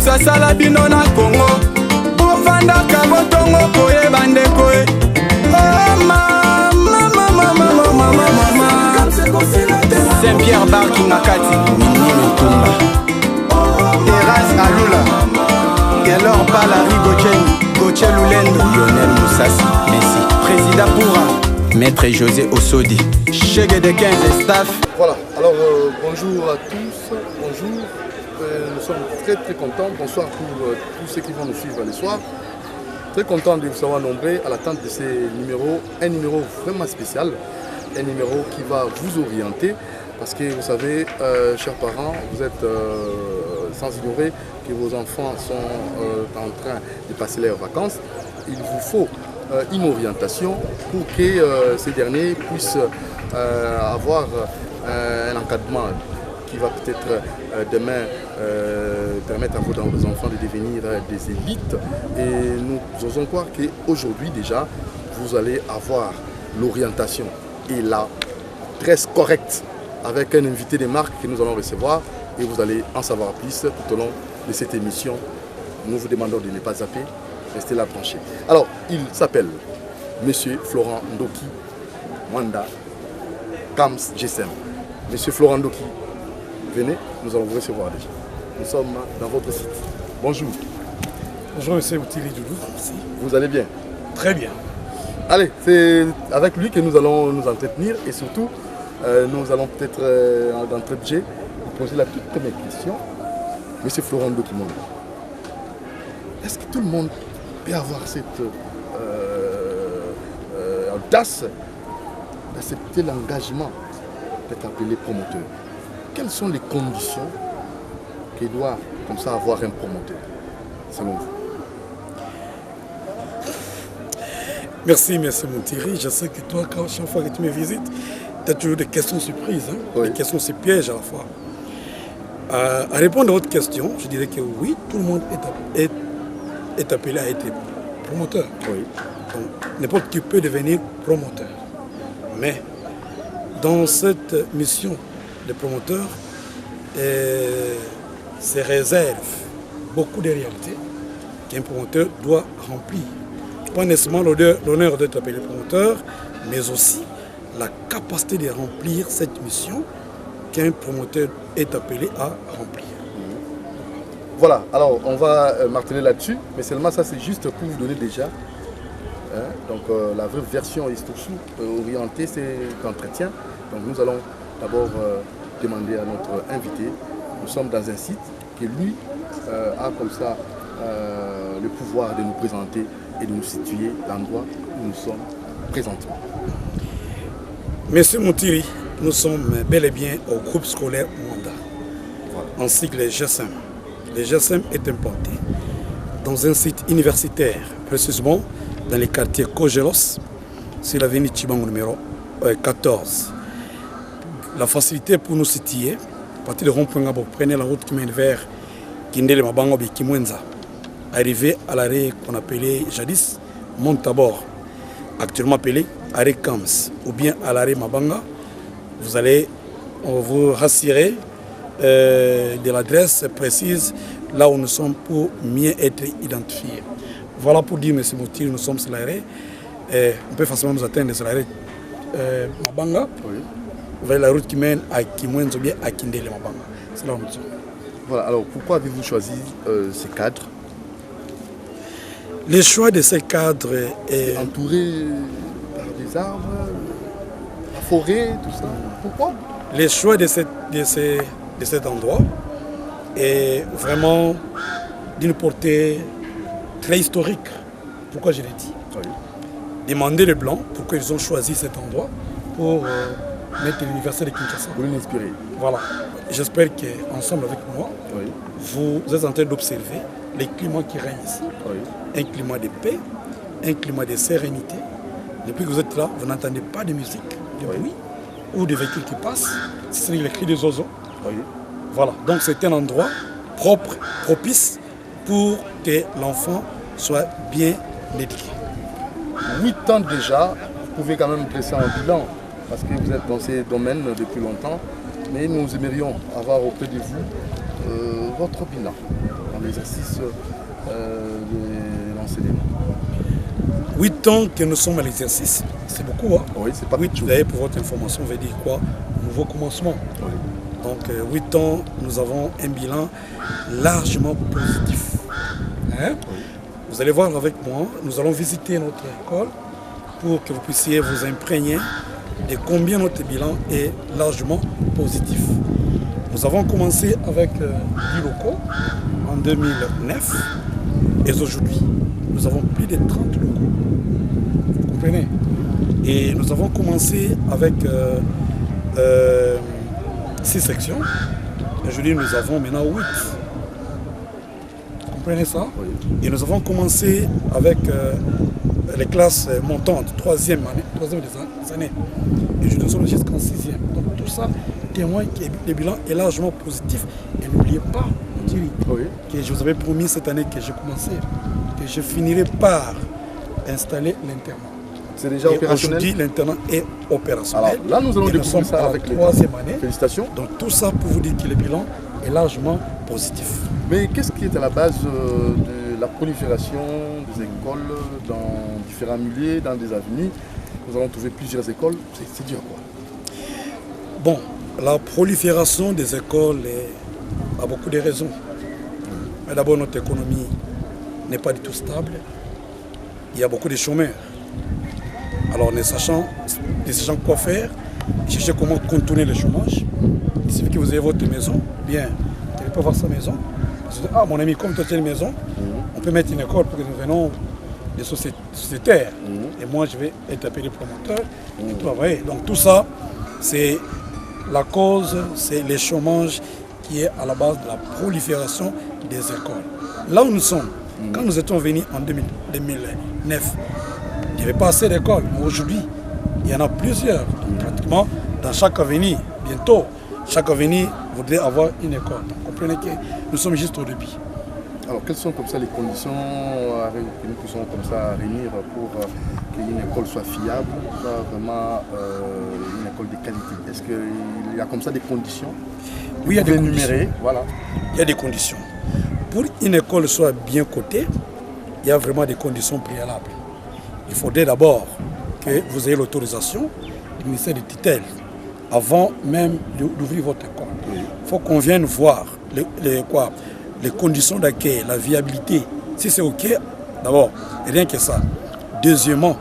asala bino na Congo ofandaka botongo koyeba ndeko e Saint-Pierre Bar Kingakati Nini Mutumba Eras Alula Gelor Palari Gauthier Lulendo Lionel Moussassi Messi Président Poura Maître José Osodi Chege de 15 staff. Voilà, alors bonjour à tous, bonjour. Nous sommes très contents, bonsoir pour tous ceux qui vont nous suivre les soirs. Très contents de vous savoir nombreux à l'attente de ces numéros, un numéro vraiment spécial, un numéro qui va vous orienter parce que vous savez, chers parents, vous êtes sans ignorer que vos enfants sont en train de passer leurs vacances. Il vous faut une orientation pour que ces derniers puissent avoir un encadrement qui va peut-être demain permettre à vos enfants de devenir des élites. Et nous osons croire qu'aujourd'hui déjà, vous allez avoir l'orientation et la dresse correcte avec un invité de marque que nous allons recevoir et vous allez en savoir plus tout au long de cette émission. Nous vous demandons de ne pas zapper, restez là branchés. Alors, il s'appelle Monsieur Florent Ndoki Mwanda Kams GSM. Monsieur Florent Ndoki, venez, nous allons vous recevoir déjà. Nous sommes dans votre site. Bonjour. Bonjour Monsieur Moutiri Doudou. Merci. Vous allez bien? Très bien. Allez, c'est avec lui que nous allons nous entretenir et surtout, nous allons peut-être d'entrée de jeu vous poser la toute première question. Monsieur Florent Ndoki Mwanda, est-ce que tout le monde peut avoir cette audace d'accepter l'engagement d'être appelé promoteur? Quelles sont les conditions qu'il doit comme ça avoir un promoteur, selon vous? Merci Moutiri. Je sais que toi, quand chaque fois que tu me visites, tu as toujours des questions surprises, hein? Oui. Des questions se piègent à la fois. À répondre à votre question, je dirais que oui, tout le monde est appelé à être promoteur. Oui. Donc, n'importe qui peut devenir promoteur. Mais dans cette mission de promoteur, se réserve beaucoup de réalités qu'un promoteur doit remplir. Pas nécessairement l'honneur d'être appelé promoteur, mais aussi la capacité de remplir cette mission qu'un promoteur est appelé à remplir. Voilà, alors on va marteler là-dessus, mais seulement ça c'est juste pour vous donner déjà donc la vraie version est surtout orientée cet entretien. Donc nous allons d'abord demander à notre invité, nous sommes dans un site que lui a comme ça le pouvoir de nous présenter et de nous situer l'endroit où nous sommes présentement. Monsieur Moutiri, nous sommes bel et bien au groupe scolaire Mwanda, voilà. En cycle GSM. Le GSM est implanté dans un site universitaire, précisément dans les quartiers Kogelos, sur l'avenue Chibango numéro 14. La facilité pour nous situer, à partir de Rond-Point, vous prenez la route qui mène vers Kindele Mabango Kimwenza, arrivé à l'arrêt qu'on appelait jadis Montabor, actuellement appelé arrêt Kams, ou bien à l'arrêt Mabanga. Vous allez vous rassurer de l'adresse précise là où nous sommes pour mieux être identifiés. Voilà pour dire, M. Moutiri, nous sommes sur l'arrêt. On peut facilement nous atteindre sur l'arrêt Mabanga. Oui. Vous voyez la route qui mène à Kimwenza ou bien à Kindele Mabanga. C'est là où nous sommes. Voilà, alors pourquoi avez-vous choisi ces cadres? Le choix de ces cadres est entouré par des arbres, la forêt, tout ça. Pourquoi? Le choix de cet endroit est vraiment d'une portée très historique. Pourquoi je l'ai dit? Oui. Demandez les Blancs pourquoi ils ont choisi cet endroit pour mettre l'université de Kinshasa. Pour l'inspirer. Voilà. J'espère qu'ensemble avec moi, oui, vous êtes en train d'observer les climats qui règnent ici. Oui. Un climat de paix, un climat de sérénité. Depuis que vous êtes là, vous n'entendez pas de musique, de bruit ou de véhicules qui passent. C'est les cris des oiseaux. Oui. Voilà. Donc c'est un endroit propre, propice pour que l'enfant soit bien éduqué. 8 ans déjà, vous pouvez quand même dresser un bilan parce que vous êtes dans ces domaines depuis longtemps. Mais nous aimerions avoir auprès de vous votre bilan. dans l'exercice de l'enseignement. 8 ans que nous sommes à l'exercice, c'est beaucoup. Hein? Oui, c'est pas 8, tout. d'ailleurs, pour votre information, veut dire quoi? Nouveau commencement. Oui. Donc 8 ans, nous avons un bilan largement positif. Hein? Oui. Vous allez voir avec moi, nous allons visiter notre école pour que vous puissiez vous imprégner de combien notre bilan est largement positif. Nous avons commencé avec 10 locaux en 2009 et aujourd'hui, nous avons plus de 30 locaux. Vous comprenez? Et nous avons commencé avec 6 sections. Aujourd'hui, nous avons maintenant 8. Vous comprenez ça? Oui. Et nous avons commencé avec les classes montantes, troisième des années. Et je nous sommes jusqu'en 6e. Donc tout ça témoigne que le bilan est largement positif. Et n'oubliez pas, Thierry, Oui. que je vous avais promis cette année que j'ai commencé, que je finirai par installer l'internat. C'est déjà Et opérationnel. aujourd'hui, l'internat est opérationnel. Alors là, nous allons Et découvrir sommes ça à la avec les 3e année. Félicitations. Donc tout ça pour vous dire que le bilan est largement positif. Mais qu'est-ce qui est à la base de la prolifération des écoles dans différents milieux, dans des avenues? Nous allons trouver plusieurs écoles. C'est dur, quoi. Bon, la prolifération des écoles a beaucoup de raisons. Mais d'abord, notre économie n'est pas du tout stable. Il y a beaucoup de chômeurs. Alors, ne sachant quoi faire, chercher comment contourner le chômage. Il suffit que vous ayez votre maison, bien, vous n'allez pas voir sa maison. Vous dites, ah, mon ami, comme toi tu as une maison, on peut mettre une école pour que nous venons des sociétaires. Et moi, je vais être appelé promoteur et travailler. Donc, tout ça, c'est la cause, c'est le chômage qui est à la base de la prolifération des écoles. Là où nous sommes, quand nous étions venus en 2009, il n'y avait pas assez d'écoles. Mais aujourd'hui, il y en a plusieurs. Pratiquement dans chaque avenue, bientôt, chaque avenue voudrait avoir une école. Donc, comprenez que nous sommes juste au début. Alors, quelles sont comme ça les conditions que nous puissions comme ça réunir pour qu'une école soit fiable, soit vraiment une école de qualité? Est-ce qu'il y a comme ça des conditions? Oui, il y a des conditions. Voilà. Il y a des conditions. Pour qu'une école soit bien cotée, il y a vraiment des conditions préalables. Il faudrait d'abord que vous ayez l'autorisation du ministère de tutelle avant même d'ouvrir votre école. Il faut qu'on vienne voir les conditions d'accueil, la viabilité. Si c'est OK, d'abord, rien que ça. Deuxièmement,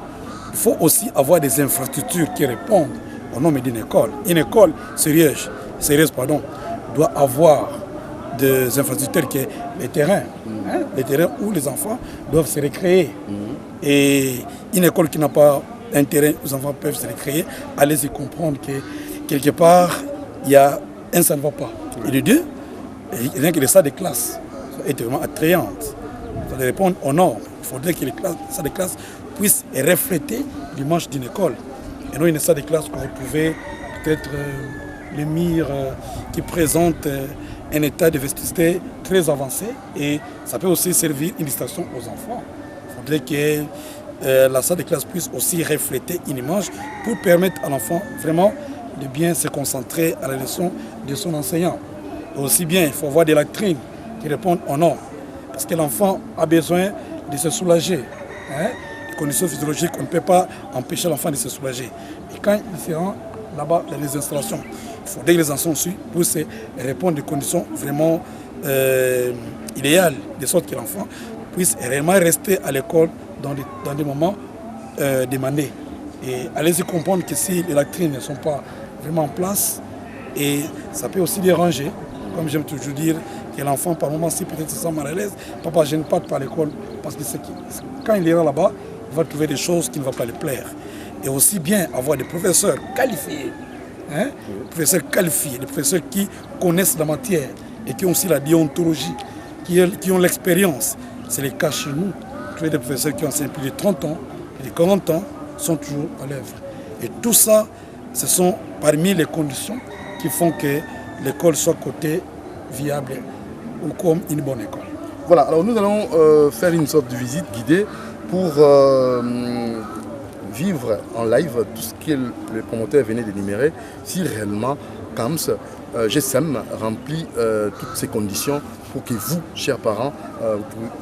il faut aussi avoir des infrastructures qui répondent au nom d'une école. Une école sérieuse, doit avoir des infrastructures qui sont les terrains où les enfants doivent se récréer. Et une école qui n'a pas un terrain où les enfants peuvent se récréer, allez-y comprendre que quelque part, il y a un ça ne va pas. Et de deux, rien que les salles de classe soient vraiment attrayantes. Ça doit répondre aux normes. Il faudrait que les salles de classe puissent refléter l'image d'une école. Et non une salle de classe que vous pouvez peut-être les murs qui présentent un état de vesticité très avancé. Et ça peut aussi servir une distraction aux enfants. Il faudrait que la salle de classe puisse aussi refléter une image pour permettre à l'enfant vraiment de bien se concentrer à la leçon de son enseignant. Et aussi bien, il faut avoir des latrines qui répondent aux normes. Parce que l'enfant a besoin de se soulager. Les conditions physiologiques, on ne peut pas empêcher l'enfant de se soulager. Et quand il se rend là-bas, il y a des installations. Il faudrait que les enfants puissent répondre à des conditions vraiment idéales, de sorte que l'enfant puisse réellement rester à l'école dans des moments demandés. Et allez-y comprendre que si les latrines ne sont pas vraiment en place, et ça peut aussi déranger, comme j'aime toujours dire, que l'enfant, par moment, si peut-être se sent mal à l'aise, papa, je ne parte pas à l'école, parce que quand il ira là-bas, il va trouver des choses qui ne vont pas lui plaire. Et aussi bien avoir des professeurs qualifiés, des professeurs qui connaissent la matière et qui ont aussi la déontologie, qui ont l'expérience. C'est le cas chez nous. Trouver des professeurs qui ont enseigné plus de 30 ans, plus de 40 ans, sont toujours à l'œuvre. Et tout ça, ce sont parmi les conditions qui font que l'école soit cotée viable ou comme une bonne école. Voilà, alors nous allons faire une sorte de visite guidée pour vivre en live tout ce que le promoteur venait d'énumérer, si réellement CAMS GSM remplit toutes ces conditions pour que vous, chers parents,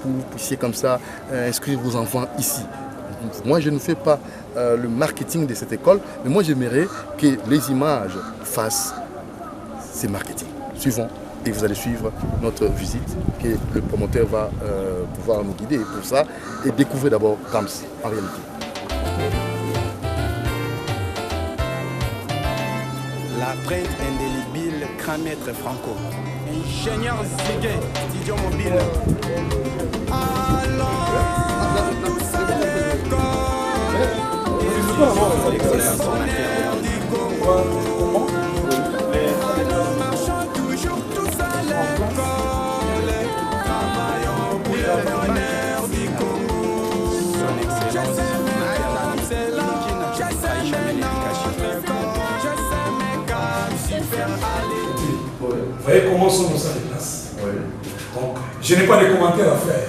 vous puissiez comme ça inscrire vos enfants ici. Moi, je ne fais pas le marketing de cette école, mais moi, j'aimerais que les images fassent ces marketing. Suivons, et vous allez suivre notre visite, que le promoteur va pouvoir nous guider pour ça, et découvrir d'abord Kams en réalité. L'empreinte indélébile, grand maître Franco. Ingénieur Ziguet, studio mobile. Vous voyez comment sont nos salles de classe. Oui. Donc, je n'ai pas de commentaires à faire.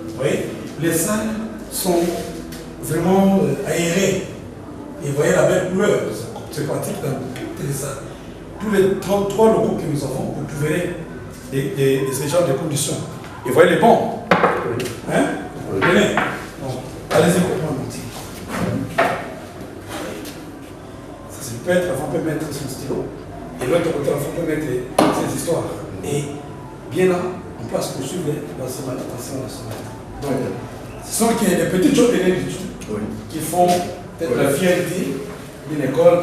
Vous voyez, les salles sont vraiment aérées. Et vous voyez la belle couleur. C'est pratique dans toutes les salles. Tous les 33 locaux que nous avons, vous pouvez ces genres de conditions. Et vous voyez les bancs. Hein? Venez. Allez-y comprendre mon petit. Ça peut être, l'enfant peut mettre son stylo. Et l'autre côté, l'enfant peut mettre ses histoires. Et bien là, on passe pour suivre l'enseignement. Donc, ce sont des petites choses qui font peut-être la fierté d'une école.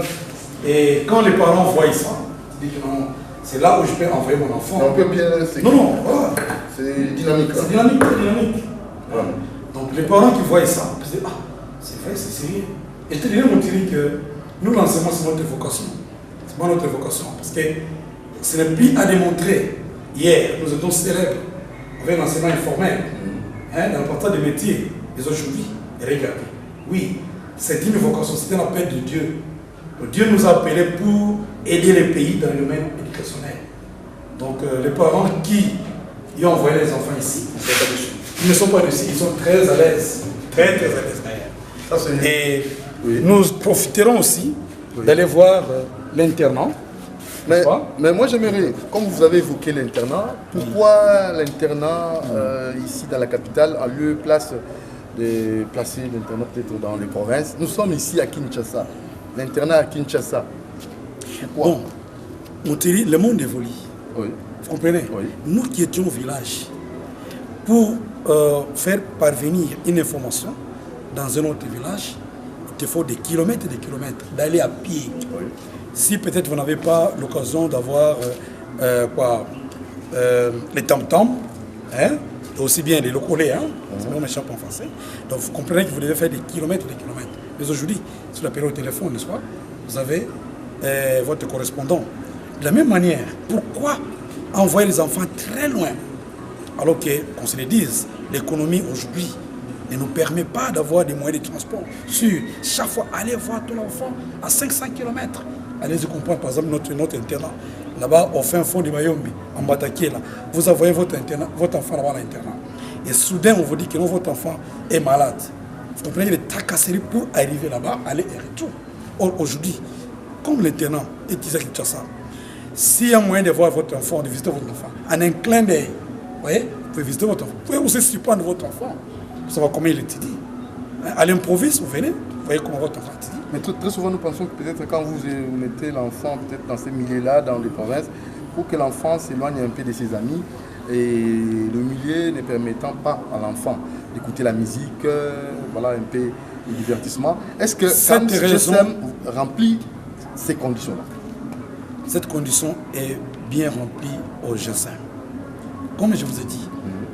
Et quand les parents voient ça, ils disent que non, c'est là où je peux envoyer mon enfant. On peut bien. Non, voilà. C'est dynamique. C'est dynamique, très dynamique. Voilà. Donc les parents qui voient ça, ils disent, ah, c'est vrai, c'est sérieux. Et je te dirais, mon Thierry, que nous, l'enseignement, c'est notre vocation. C'est pas notre vocation. Parce que ce n'est plus à démontrer. Hier, nous étions célèbres avec l'enseignement informel, dans le portail des métiers. Et aujourd'hui, regardez. Oui, c'est une vocation, c'est un appel de Dieu. Dieu nous a appelés pour aider les pays dans le domaine éducationnel. Donc les parents qui y ont envoyé les enfants ici, ils ne sont pas dessus, ils sont très à l'aise. Très à l'aise. Et nous profiterons aussi d'aller voir l'internat. Mais moi j'aimerais, comme vous avez évoqué l'internat, pourquoi l'internat ici dans la capitale a lieu place de placer l'internat peut-être dans les provinces? Nous sommes ici à Kinshasa, l'internat à Kinshasa. Pourquoi? Bon, Monteri, le monde évolue. Oui. Vous comprenez? Oui. Nous qui étions au village, pour faire parvenir une information dans un autre village, il te faut des kilomètres et des kilomètres, d'aller à pied. Oui. Si peut-être vous n'avez pas l'occasion d'avoir les tam-tams, hein, aussi bien les locaux-lés, hein, c'est même méchant en français. Donc vous comprenez que vous devez faire des kilomètres et des kilomètres. Mais aujourd'hui, si vous appelez au téléphone, n'est-ce pas, vous avez votre correspondant. De la même manière, pourquoi envoyer les enfants très loin? Alors que, qu'on se le dise, l'économie aujourd'hui ne nous permet pas d'avoir des moyens de transport. Sur chaque fois, allez voir ton enfant à 500 km. Allez-y comprendre, par exemple, notre internat. Là-bas, au fin fond du Mayombe, en Bataké, là, vous envoyez votre enfant là-bas à l'internat. Et soudain, on vous dit que non, votre enfant est malade. Vous comprenez les tracasseries pour arriver là-bas, aller et retour. Or, aujourd'hui, comme l'internat est ici à Kinshasa, s'il y a moyen de voir votre enfant, de visiter votre enfant, en un clin d'œil, vous voyez, vous pouvez visiter votre enfant. Vous pouvez aussi surprendre votre enfant, pour savoir comment il étudie. À l'improviste, vous venez, vous voyez comment votre enfant étudie. Mais très souvent, nous pensons que peut-être quand vous mettez l'enfant peut-être dans ces milieux-là, dans les provinces, pour que l'enfant s'éloigne un peu de ses amis, et le milieu ne permettant pas à l'enfant d'écouter la musique, voilà un peu le divertissement. Est-ce que cette GSM remplit ces conditions-là? Cette condition est bien remplie au GSM. Comme je vous ai dit,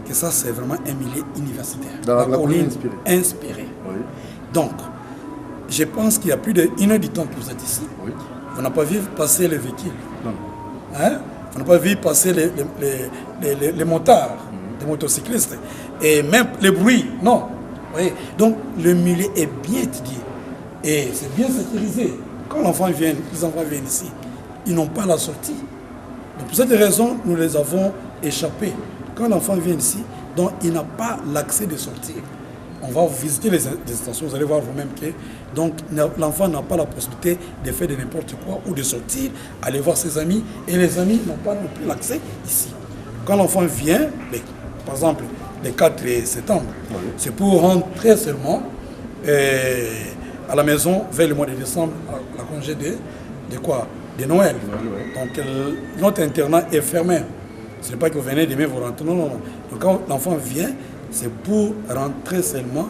que ça c'est vraiment un milieu universitaire. Dans la colline inspirée. Oui. Donc, je pense qu'il y a plus d'une heure du temps que vous êtes ici. Oui. Vous n'avez pas vu passer les véhicules. Non. Hein? Vous n'avez pas vu passer les motards, les motocyclistes. Et même les bruits, non. Oui. Donc, le milieu est bien étudié. Et c'est bien sécurisé. Quand les enfants viennent ici, ils n'ont pas la sortie. Donc, pour cette raison, nous les avons échappés. Quand l'enfant vient ici, donc il n'a pas l'accès de sortir. on va visiter les stations, vous allez voir vous-même que donc l'enfant n'a pas la possibilité de faire de n'importe quoi ou de sortir, aller voir ses amis, et les amis n'ont pas non plus l'accès ici. Quand l'enfant vient, par exemple, le 4 septembre, c'est pour rentrer seulement à la maison vers le mois de décembre, à la congé de quoi? De Noël. Donc notre internat est fermé. Ce n'est pas que vous venez demain, vous rentrez. Non, non, non. Donc quand l'enfant vient, c'est pour rentrer seulement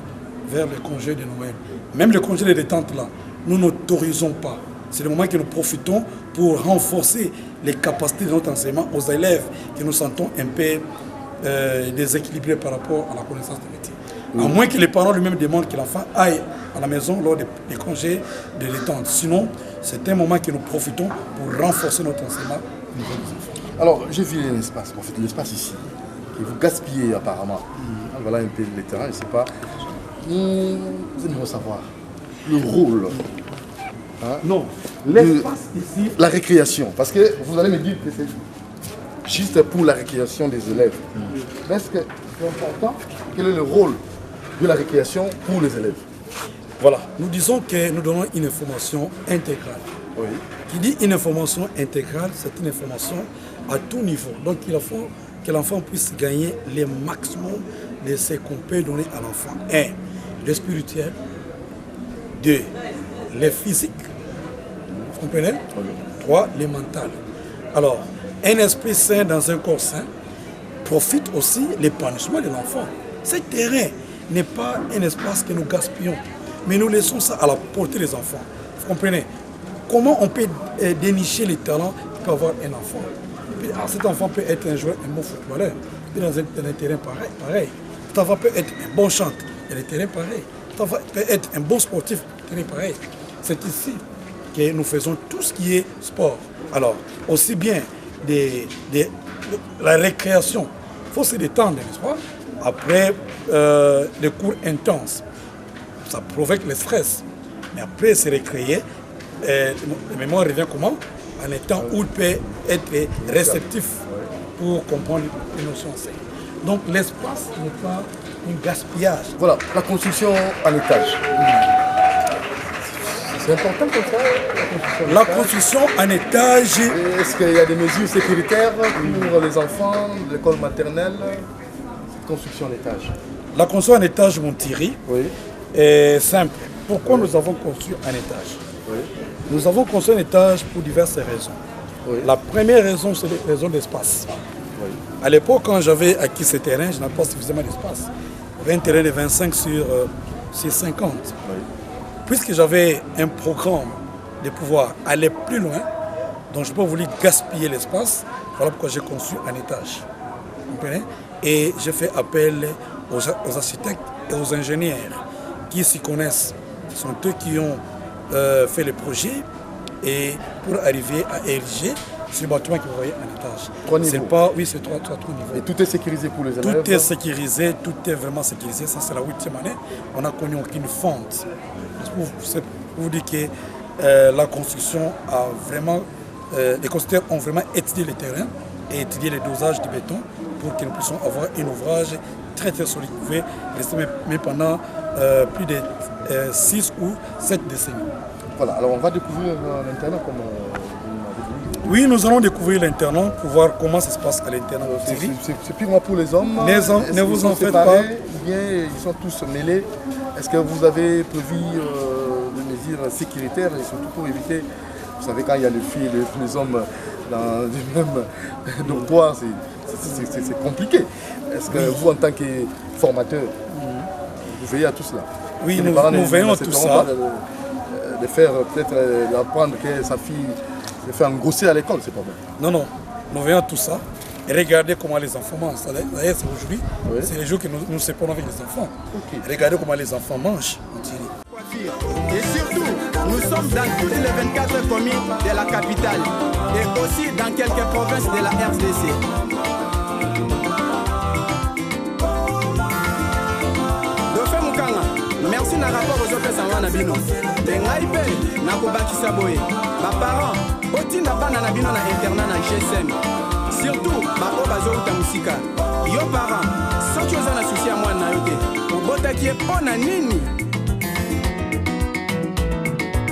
vers le congé de Noël. Même le congé de détente là, nous n'autorisons pas. C'est le moment que nous profitons pour renforcer les capacités de notre enseignement aux élèves que nous sentons un peu déséquilibrés par rapport à la connaissance des métiers. À moins que les parents lui-même demandent que l'enfant aille à la maison lors des congés de détente. Sinon, c'est un moment que nous profitons pour renforcer notre enseignement au niveau des enfants. Alors, j'ai vu l'espace, en fait, l'espace ici, que vous gaspillez apparemment. Voilà un peu les terrains, je ne sais pas. Vous aimeriez savoir le rôle. Non, l'espace ici. La récréation, parce que vous allez me dire que c'est juste pour la récréation des élèves. Est-ce que c'est important? Quel est le rôle de la récréation pour les élèves? Voilà, nous disons que nous donnons une information intégrale. Oui. Qui dit une information intégrale, c'est une information à tout niveau. Donc il faut que l'enfant puisse gagner le maximum de ce qu'on peut donner à l'enfant. 1. Le spirituel. 2. Le physique. Vous comprenez? 3. Le mental. Alors, un esprit sain dans un corps sain profite aussi de l'épanouissement de l'enfant. Ce terrain n'est pas un espace que nous gaspillons, mais nous laissons ça à la portée des enfants. Vous comprenez? Comment on peut dénicher les talents que peut avoir un enfant? Alors, cet enfant peut être un joueur, un bon footballeur, dans un terrain pareil. Cet enfant peut être un bon chanteur, dans un terrain pareil. Cet enfant peut être un bon sportif, dans un terrain pareil. C'est ici que nous faisons tout ce qui est sport. Alors, aussi bien la récréation, il faut se détendre, n'est-ce pas? Après des cours intenses, ça provoque le stress. Mais après se récréer, la mémoire revient comment? En étant où il peut être réceptif pour comprendre les notions enseignées. Donc l'espace n'est pas un gaspillage. Voilà, la construction en étage. C'est important comme ça, la construction en étage. Est-ce qu'il y a des mesures sécuritaires pour les enfants de l'école maternelle? Construction en étage. La construction en étage, mon Thierry, est simple. Pourquoi nous avons construit un étage? Nous avons construit un étage pour diverses raisons. La première raison, c'est la raison d'espace. À l'époque, quand j'avais acquis ce terrain, je n'avais pas suffisamment d'espace. Il y avait un terrain de 25 sur 50. Puisque j'avais un programme de pouvoir aller plus loin, donc je n'ai pas voulu gaspiller l'espace, voilà pourquoi j'ai conçu un étage. Vous comprenez? Et j'ai fait appel aux architectes et aux ingénieurs qui s'y connaissent. Ce sont eux qui ont fait le projet et pour arriver à ériger ce bâtiment que vous voyez en étage. 3 niveaux. Oui, c'est 3 niveaux. Et tout est sécurisé pour les élèves? Tout est sécurisé, tout est vraiment sécurisé. Ça, c'est la 8e année. On n'a connu aucune fente. Pour vous dire que la construction a vraiment, les constructeurs ont vraiment étudié le terrain et étudié les dosages du béton pour que nous puissions avoir un ouvrage très très solide. Vous pouvez rester même pendant plus de 6 ou 7 décennies. Voilà, alors on va découvrir l'internat comme vous m'avez dit. Oui, nous allons découvrir l'internat pour voir comment ça se passe à l'internat. C'est purement pour les hommes. Les hommes, ne vous en faites pas. Ou bien ils sont tous mêlés. Est-ce que vous avez prévu des mesures sécuritaires et surtout pour éviter, vous savez, quand il y a les filles et les hommes dans le même dortoir, c'est compliqué. Est-ce que vous, en tant que formateur, vous veillez à tout cela? Oui, nous veillons à tout ça. De faire peut-être d'apprendre que sa fille se fait engrosser à l'école, c'est pas bon. Non, non, nous veillons à tout ça. Et regardez comment les enfants mangent. D'ailleurs, c'est aujourd'hui, c'est les jours que nous séparons avec les enfants. Regardez comment les enfants mangent. Et surtout, nous sommes dans toutes les 24 communes de la capitale et aussi dans quelques provinces de la RDC. Merci na rapport aux opérations na bino. Tengai pe na kobakisa boye. Ba parents, otinda bana na bino na internat na GSM. Surtout ba o bazo uta musika. Yo parents, soki oza na souci ya mwana na yo te. Obota ozalaki mpo na nini?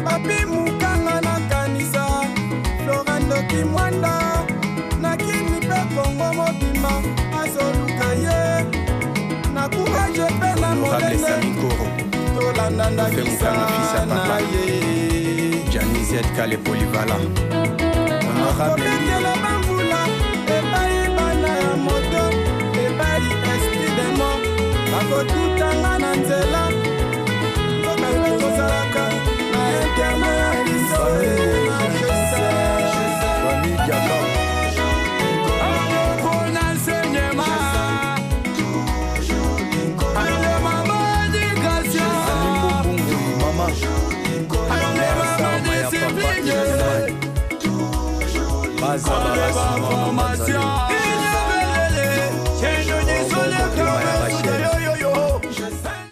Papi Mukanga na kanisa Florando Kimwanda nakini pe Kongo mobima azoluka ye na courage pe na molende tolanda ndakisa na ye Janizet Kale Polivala honorable la bambula epai bana ya moto epai esprit de mort bakotutanga na nzela tokozalaka na internet ya biso na famille Diaba pour l'enseignement alors le maman d'éducation maman alors le maman de service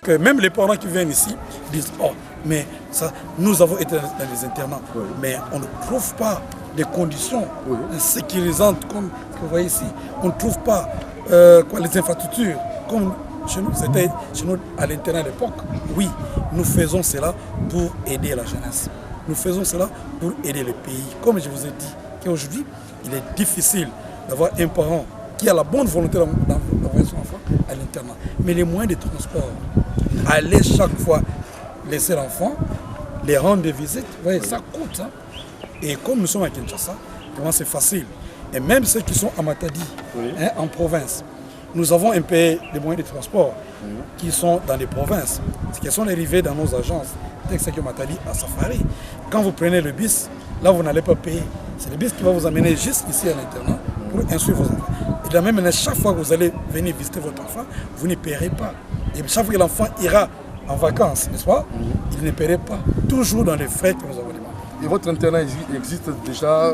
que même les parents qui viennent ici disent oh mais ça, nous avons été dans les internats mais on ne trouve pas des conditions sécurisantes comme vous voyez ici, on ne trouve pas les infrastructures comme chez nous, c'était chez nous à l'internat à l'époque. Oui, nous faisons cela pour aider la jeunesse, nous faisons cela pour aider le pays. Comme je vous ai dit qu'aujourd'hui il est difficile d'avoir un parent qui a la bonne volonté d'envoyer son enfant à l'internat. Mais les moyens de transport, aller chaque fois laisser l'enfant, les rendre des visites, vous voyez, ça coûte. Hein? Et comme nous sommes à Kinshasa, vraiment c'est facile. Et même ceux qui sont à Matadi, hein, en province, nous avons un peu des moyens de transport qui sont dans les provinces, qui sont arrivés dans nos agences, tel que Matadi à Safari. Quand vous prenez le bus, là vous n'allez pas payer. C'est le bus qui va vous amener juste ici à l'internat pour instruire vos enfants. Et de la même manière, chaque fois que vous allez venir visiter votre enfant, vous ne paierez pas. Et chaque fois que l'enfant ira en vacances, n'est-ce pas, il ne paierait pas. Toujours dans les frais que nous avons demandé. Et votre internat existe déjà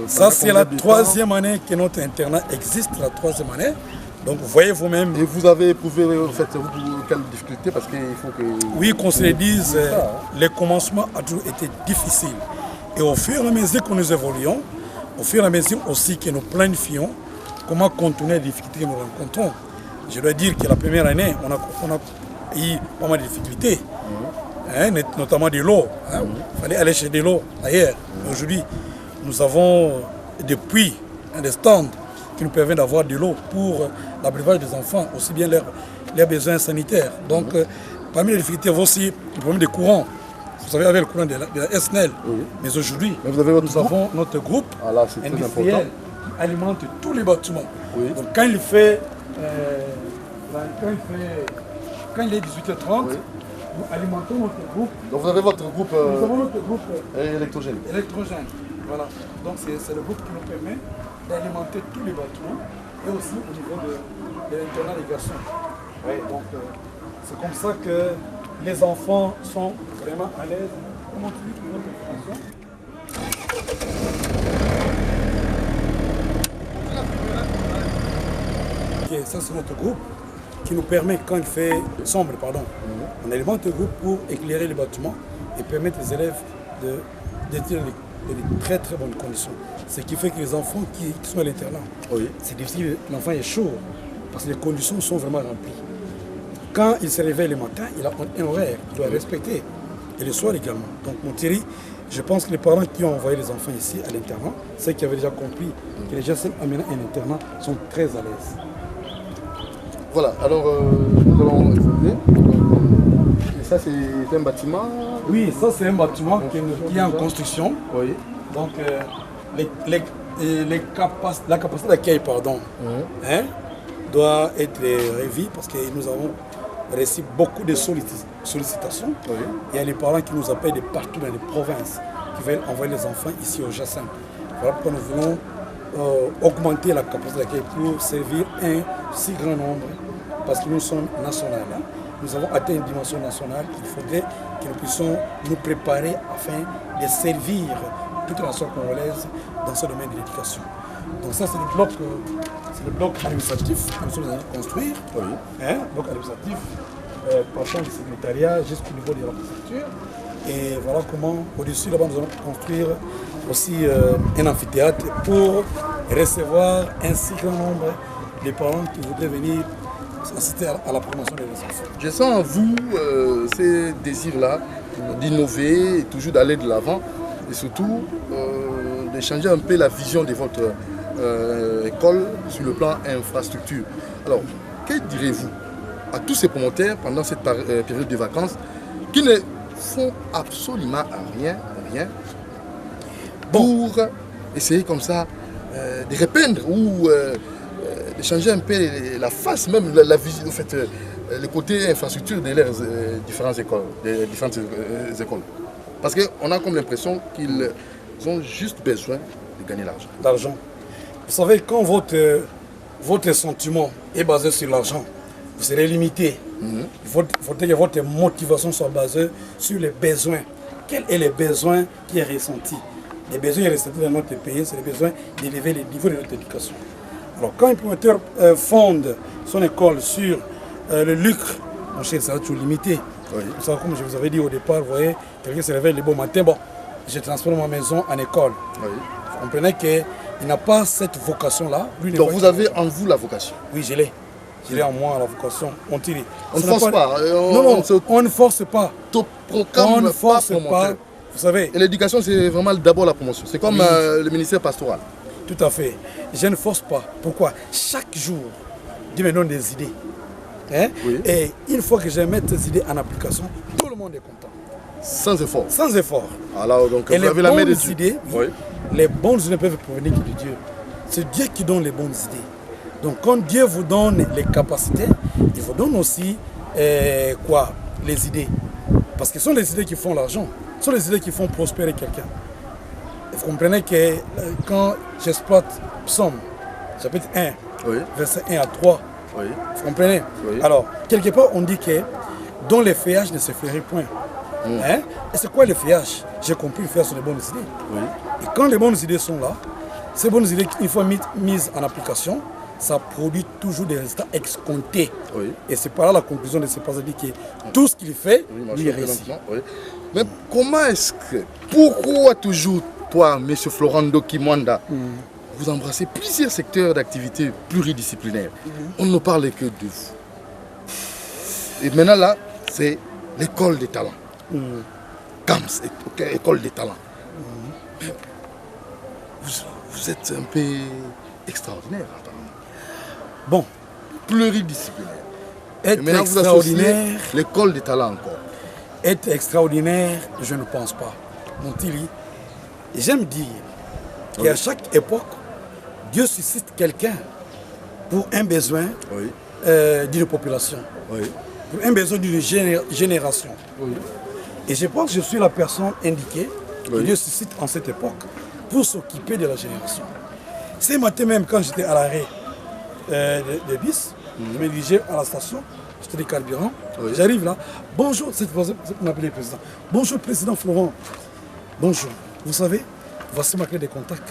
ça, c'est la troisième année que notre internat existe, la troisième année. Donc, vous voyez vous-même. Et vous avez éprouvé, en fait, quelle difficulté? Parce qu'il faut que... Oui, qu'on se le dise, le commencement a toujours été difficile. Et au fur et à mesure que nous évoluons, au fur et à mesure aussi que nous planifions comment contourner les difficultés que nous rencontrons. Je dois dire que la première année, on a eu pas mal de difficultés, hein, notamment de l'eau. Hein. Il fallait aller chez de l'eau ailleurs. Aujourd'hui, nous avons depuis des stands qui nous permettent d'avoir de l'eau pour l'abreuvage des enfants, aussi bien leurs besoins sanitaires. Donc, parmi les difficultés, il y a aussi le problème des courants. Vous savez, avec le courant de la SNEL. Mais aujourd'hui, nous avons notre groupe industriel qui alimente tous les bâtiments. Donc, quand il fait... quand il est 18h30, nous alimentons notre groupe. Donc vous avez votre groupe, nous avons notre groupe électrogène. Électrogène, voilà. Donc c'est le groupe qui nous permet d'alimenter tous les bâtiments et aussi au niveau de l'internat des garçons. Donc c'est comme ça que les enfants sont vraiment à l'aise. Comment tu dis notre information? Ça c'est notre groupe qui nous permet, quand il fait sombre, on alimente le groupe pour éclairer les bâtiments et permettre aux élèves d'être dans de très très bonnes conditions. Ce qui fait que les enfants qui sont à l'internat, c'est difficile, l'enfant est chaud parce que les conditions sont vraiment remplies. Quand il se réveille le matin, il a un horaire qu'il doit respecter et le soir également. Donc mon Thierry, je pense que les parents qui ont envoyé les enfants ici à l'internat, ceux qui avaient déjà compris que les gens amenant un internat sont très à l'aise. Voilà, alors nous allons évoluer. Et ça, c'est un bâtiment? Oui, ça, c'est un bâtiment qui est en construction. Oui. Donc, la capacité d'accueil, doit être revue parce que nous avons reçu beaucoup de sollicitations. Il y a les parents qui nous appellent de partout dans les provinces, qui veulent envoyer les enfants ici au Jacin. Voilà pourquoi nous voulons augmenter la capacité d'accueil pour servir un si grand nombre, parce que nous sommes nationaux. Nous avons atteint une dimension nationale. Il faudrait que nous puissions nous préparer afin de servir toute la nation congolaise dans ce domaine de l'éducation. Donc ça, c'est le bloc administratif que nous sommes en train de construire. Bloc administratif, partant du secrétariat jusqu'au niveau de la préfecture. Et voilà comment, au-dessus, là-bas, nous allons construire aussi un amphithéâtre pour recevoir un si grand nombre de parents qui voudraient venir assister à la promotion des enfants. Je sens en vous ces désirs-là d'innover, et toujours d'aller de l'avant et surtout de changer un peu la vision de votre école sur le plan infrastructure. Alors, que direz-vous à tous ces promoteurs pendant cette période de vacances qui ne font absolument rien pour essayer comme ça de repeindre ou de changer un peu la face, même la vision, en fait, le côté infrastructure de leurs différentes écoles, Parce qu'on a comme l'impression qu'ils ont juste besoin de gagner l'argent. L'argent. Vous savez, quand votre sentiment est basé sur l'argent, vous serez limité. Il faut que votre motivation soit basée sur les besoins. Quels sont les besoins qui sont ressentis? Les besoins ressentis dans notre pays, c'est les besoins d'élever le niveau de notre éducation. Alors, quand un promoteur fonde son école sur le lucre, mon cher, ça va toujours limité. Oui. Ça, comme je vous avais dit au départ, vous voyez, quelqu'un se réveille le bon matin, bon, je transforme ma maison en école. Oui. Vous comprenez qu'il n'a pas cette vocation-là. Donc vous avez en vous la vocation? Oui, je l'ai. Je l'ai en moi, la vocation. On tire. On ne force pas. On ne force pas. On ne force pas. Vous savez. Et l'éducation, c'est vraiment d'abord la promotion. C'est comme le ministère pastoral. Tout à fait. Je ne force pas. Pourquoi? Chaque jour, Dieu me donne des idées. Hein? Oui. Et une fois que je mets ces idées en application, tout le monde est content. Sans effort. Sans effort. Alors, donc, et vous avez la main de idées, oui. Les bonnes idées peuvent provenir de Dieu. C'est Dieu qui donne les bonnes idées. Donc, quand Dieu vous donne les capacités, il vous donne aussi les idées. Parce que ce sont les idées qui font l'argent. Ce sont les idées qui font prospérer quelqu'un. Vous comprenez que quand j'exploite Psaume, chapitre 1, oui. Verset 1 à 3, oui. Vous comprenez? Oui. Alors, quelque part, on dit que dont les feuillages ne se feraient point. Hein? Et c'est quoi les feuillages? J'ai compris, les feuillages sont les bonnes idées. Oui. Et quand les bonnes idées sont là, ces bonnes idées, une fois mises en application, ça produit toujours des résultats escomptés. Oui. Et c'est par là la conclusion de ce passage dit que tout ce qu'il fait, lui réussit. Oui. Mais comment est-ce que, pourquoi toujours toi, M. Florando Kimwanda, vous embrassez plusieurs secteurs d'activité pluridisciplinaires? On ne parle que de vous. Et maintenant là, c'est l'école des talents. CAMS, école des talents. Vous êtes un peu extraordinaire. Bon, pluridisciplinaire. Être extraordinaire. L'école des talents encore. Être extraordinaire, je ne pense pas. Mon Tili, j'aime dire qu'à chaque époque, Dieu suscite quelqu'un pour un besoin d'une population, pour un besoin d'une génération. Oui. Et je pense que je suis la personne indiquée que Dieu suscite en cette époque pour s'occuper de la génération. Ce matin même, quand j'étais à l'arrêt de bis, je me dirigeais à la station, j'étais des carburants, j'arrive là, bonjour, c'est qu'on appelait le président. Bonjour, président Florent. Bonjour. Vous savez, voici ma clé de contact.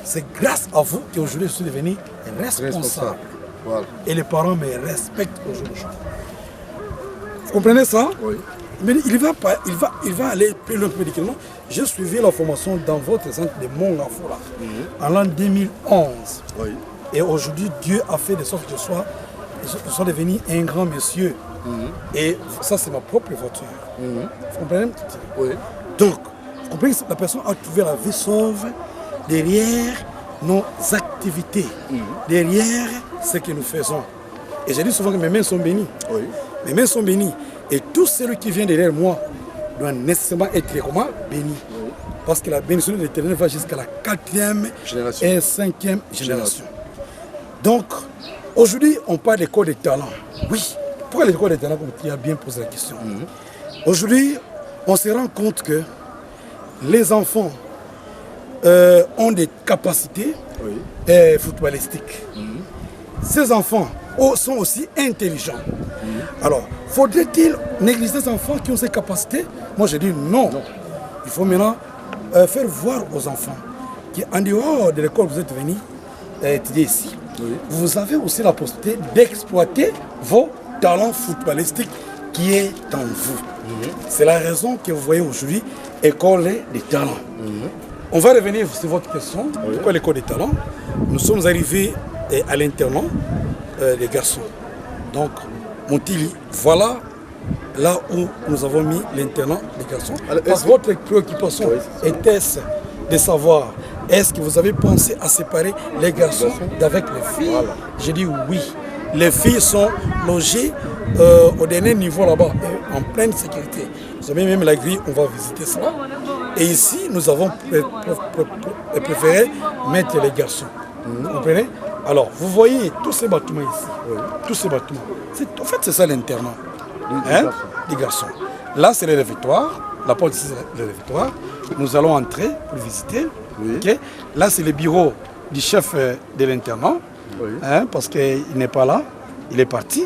C'est grâce à vous qu'aujourd'hui je suis devenu responsable. Voilà. Et les parents me respectent aujourd'hui. Vous comprenez ça? Oui. Mais il va aller plus loin médicalement. J'ai suivi la formation dans votre centre de Mongafoula en l'an 2011. Oui. Et aujourd'hui, Dieu a fait de sorte que je sois devenu un grand monsieur. Et ça, c'est ma propre voiture. Vous comprenez? Oui. Donc, vous comprenez que la personne a trouvé la vie sauve derrière nos activités, derrière ce que nous faisons. Et j'ai dit souvent que mes mains sont bénies. Oui. Mes mains sont bénies. Et tout celui qui vient derrière moi doit nécessairement être comment? Béni. Oui. Parce que la bénédiction de l'Éternel va jusqu'à la 4e et 5e génération. Donc, aujourd'hui, on parle d'école des talents. Oui. Pourquoi l'école des talents, comme tu as bien posé la question? Aujourd'hui, on se rend compte que les enfants ont des capacités footballistiques. Ces enfants sont aussi intelligents. Alors, faudrait-il négliger ces enfants qui ont ces capacités? Moi, je dis non. Il faut maintenant faire voir aux enfants qu'en dehors de l'école, vous êtes venus étudier ici. Vous avez aussi la possibilité d'exploiter vos talents footballistiques qui est en vous. C'est la raison que vous voyez aujourd'hui, école des talents. On va revenir sur votre question. Pourquoi l'école des talents? Nous sommes arrivés à l'internat des garçons. Donc, Montili, voilà là où nous avons mis l'internat des garçons. Parce que votre préoccupation était-ce de savoir, est-ce que vous avez pensé à séparer les garçons d'avec les filles? J'ai dit oui. Les filles sont logées au dernier niveau là-bas, en pleine sécurité. Vous avez même la grille, on va visiter cela. Et ici, nous avons préféré mettre les garçons. Vous comprenez? Alors, vous voyez tous ces bâtiments ici. Tous ces bâtiments. En fait, c'est ça l'internat des garçons. Là, c'est le réfectoire. La porte ici, c'est le réfectoire. Nous allons entrer pour visiter. Okay. Là, c'est le bureau du chef de l'internat. Parce qu'il n'est pas là. Il est parti.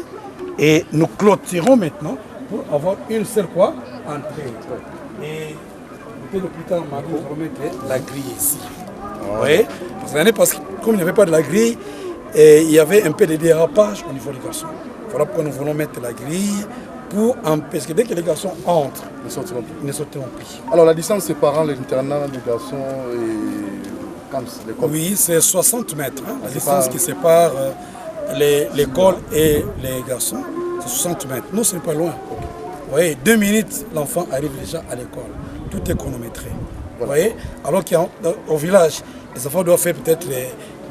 Et nous clôturons maintenant pour avoir une seule quoi entrée. Et peut-être plus tard, nous allons mettre la grille ici. Vous voyez? Parce que comme il n'y avait pas de la grille, il y avait un peu de dérapage au niveau des garçons. Voilà pourquoi nous voulons mettre la grille pour empêcher que dès que les garçons entrent, ils ne sortiront plus. Alors la distance séparant l'internat des garçons et l'école? Oui, c'est 60 mètres. La distance qui sépare l'école et les garçons, c'est 60 mètres. Nous, ce n'est pas loin. Vous voyez, 2 minutes, l'enfant arrive déjà à l'école. Tout est chronométré. Vous voyez, alors qu'au village, les enfants doivent faire peut-être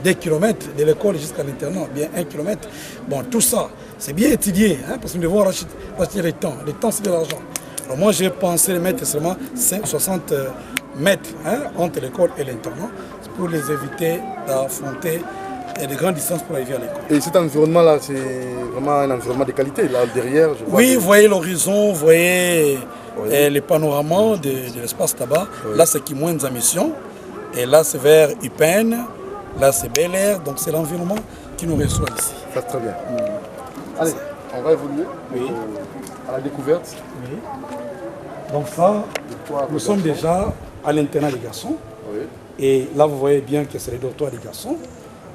2 kilomètres de l'école jusqu'à l'internat, bien 1 kilomètre. Bon, tout ça, c'est bien étudié, parce que nous devons racheter le temps. Le temps, c'est de l'argent. Alors moi, j'ai pensé de mettre seulement 60 mètres entre l'école et l'internat pour les éviter d'affronter de grandes distances pour arriver à l'école. Et cet environnement-là, c'est vraiment un environnement de qualité, là derrière, je vois. Oui, vous voyez l'horizon, vous voyez les panoramas de l'espace là-bas. Là, c'est Kimwenza Mission. Et là, c'est vers Upen. Là, c'est Bel Air. Donc, c'est l'environnement qui nous reçoit ici. Ça, très bien. Allez, on va évoluer à la découverte. Oui. Donc, ça, nous sommes déjà à l'internat des garçons. Et là, vous voyez bien que c'est le dortoir des garçons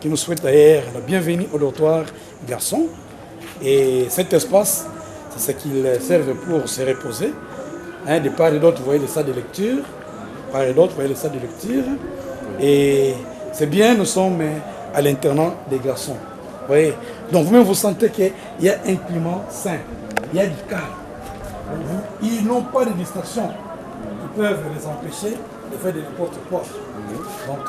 qui nous souhaite d'ailleurs la bienvenue au dortoir garçons. Et cet espace, c'est ce qu'il serve pour se reposer. De part et d'autre, vous voyez les salles de lecture. De part et d'autre, vous voyez les salles de lecture. Et c'est bien, nous sommes à l'internat des garçons. Vous voyez? Donc vous-même, vous sentez qu'il y a un climat sain. Il y a du calme. Ils n'ont pas de distractions qui peuvent les empêcher de faire de n'importe quoi. Donc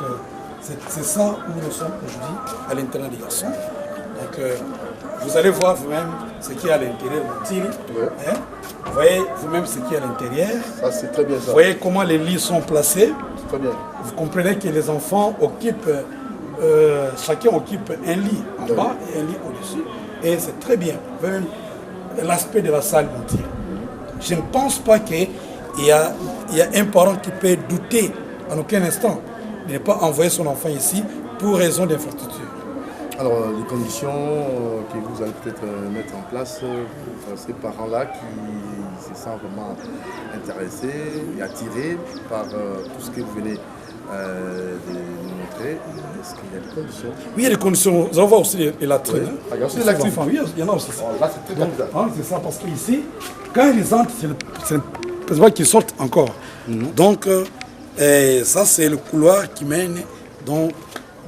c'est ça où nous sommes aujourd'hui, à l'internat des garçons. Donc vous allez voir vous-même ce qu'il y a à l'intérieur de Montili. Vous voyez vous-même ce qu'il y a à l'intérieur. Ça, c'est très bien ça. Vous voyez comment les lits sont placés. Très bien. Vous comprenez que les enfants occupent, chacun occupe un lit en bas et un lit au-dessus. Et c'est très bien. Vous voyez même l'aspect de la salle Montili. Je ne pense pas qu'il y a un parent qui peut douter en aucun instant de ne pas envoyer son enfant ici pour raison d'infrastructure. Alors, les conditions que vous allez peut-être mettre en place pour ces parents-là qui se sentent vraiment intéressés et attirés par tout ce que vous venez de nous montrer, est-ce qu'il y a des conditions? Oui, il y a des conditions. Nous allons voir aussi les latrines. Oui. Il y a aussi les latrines. Oui, il y en a aussi. Oh, là, c'est très capital. C'est ça, parce qu'ici, quand ils entrent, c'est pas qu'ils sortent encore. Donc, ça, c'est le couloir qui mène donc,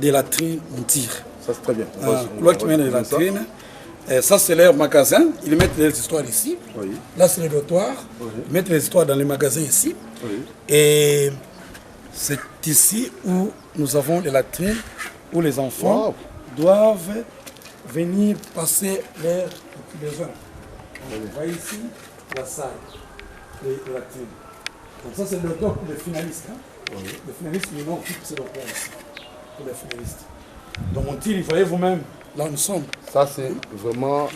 des latrines en tir. Ça, c'est très bien. Le couloir qui mène des latrines. Ça, c'est leur magasin. Ils mettent les histoires ici. Oui. Là, c'est le dortoir. Ils mettent les histoires dans les magasins ici. Oui. Et c'est ici où nous avons les latrines, où les enfants doivent venir passer leurs besoins. Vous voyez ici la salle des latrines. Donc ça, c'est le dortoir pour les finalistes. Les finalistes, ils n'ont plus ces dortoirs ici, pour les finalistes. Donc mon tir, vous voyez vous-même, là où nous sommes. Ça, c'est vraiment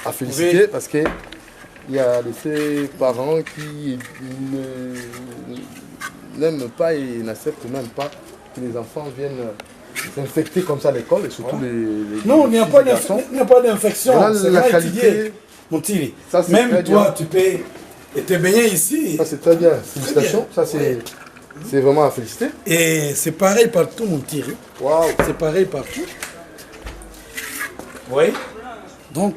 à féliciter parce qu'il y a de ces parents qui n'aiment pas et n'acceptent même pas que les enfants viennent s'infecter comme ça à l'école et surtout les non, il n'y a pas d'infection. Voilà c'est la qualité. qualité. Mon tir, Ça, c'est même très toi, bien. tu peux te baigner ici. Ça, c'est très bien. Félicitations. Ça, c'est vraiment à féliciter. Et c'est pareil partout, mon tir. Waouh. C'est pareil partout. Oui. Donc,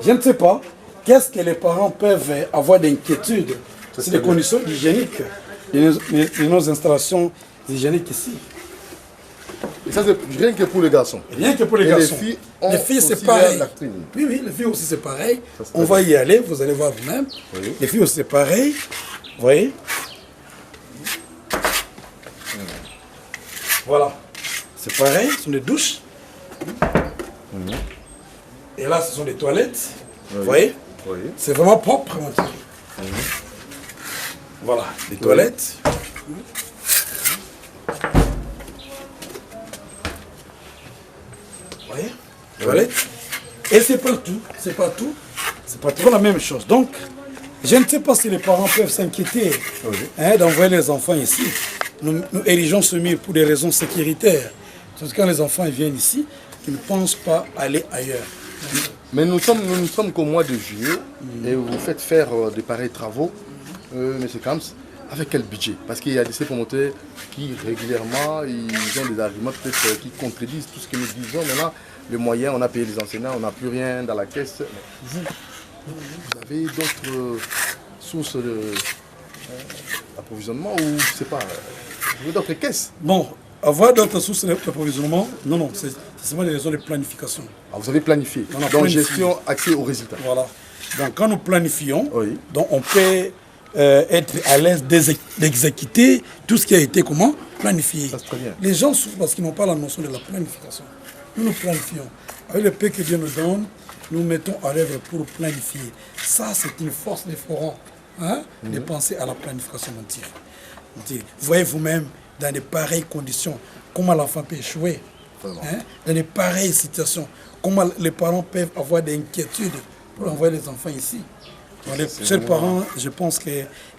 je ne sais pas, qu'est-ce que les parents peuvent avoir d'inquiétude sur les conditions hygiéniques de nos installations hygiéniques ici. Et ça, c'est rien que pour les garçons. Rien que pour les Et garçons. les filles c'est aussi pareil. la doctrine. Oui, oui, les filles aussi c'est pareil. Ça, c'est On va y aller, vous allez voir vous-même. Oui. Les filles aussi c'est pareil. Vous voyez? Voilà. C'est pareil, ce sont des douches. Et là, ce sont des toilettes. Vous voyez? Oui. C'est vraiment propre, mon Thierry. Voilà, les toilettes. Vous voyez? Toilettes. Et c'est partout, c'est partout. C'est pas toujours la même chose. Donc, je ne sais pas si les parents peuvent s'inquiéter d'envoyer les enfants ici. Nous érigeons ce mur pour des raisons sécuritaires. Parce que quand les enfants viennent ici, ils ne pensent pas aller ailleurs. Mais nous ne sommes qu'au mois de juillet et vous faites faire de pareils travaux, M. Kams, avec quel budget? Parce qu'il y a des promoteurs qui régulièrement ils ont des arguments peut-être qui contredisent tout ce que nous disons. Maintenant, les moyens, on a payé les enseignants, on n'a plus rien dans la caisse. Vous avez d'autres sources d'approvisionnement ou je sais pas, vous avez d'autres caisses? Bon, avoir d'autres sources d'approvisionnement, non, c'est seulement des raisons de planification. Ah, vous avez planifié. On a Donc planifié. gestion, accès aux résultats. Voilà. Donc quand nous planifions, Oui. donc on peut être à l'aise d'exécuter tout ce qui a été comment planifié. Ça, c'est très bien. Les gens souffrent parce qu'ils n'ont pas la notion de la planification. Nous planifions. Avec le peu que Dieu nous donne, nous mettons à l'œuvre pour planifier. Ça, c'est une force des forants, de penser à la planification de tir. Vous voyez vous-même, dans de pareilles conditions, comment l'enfant peut échouer. Dans de pareilles situations, comment les parents peuvent avoir des inquiétudes pour envoyer les enfants ici. Donc, les chers parents, je pense que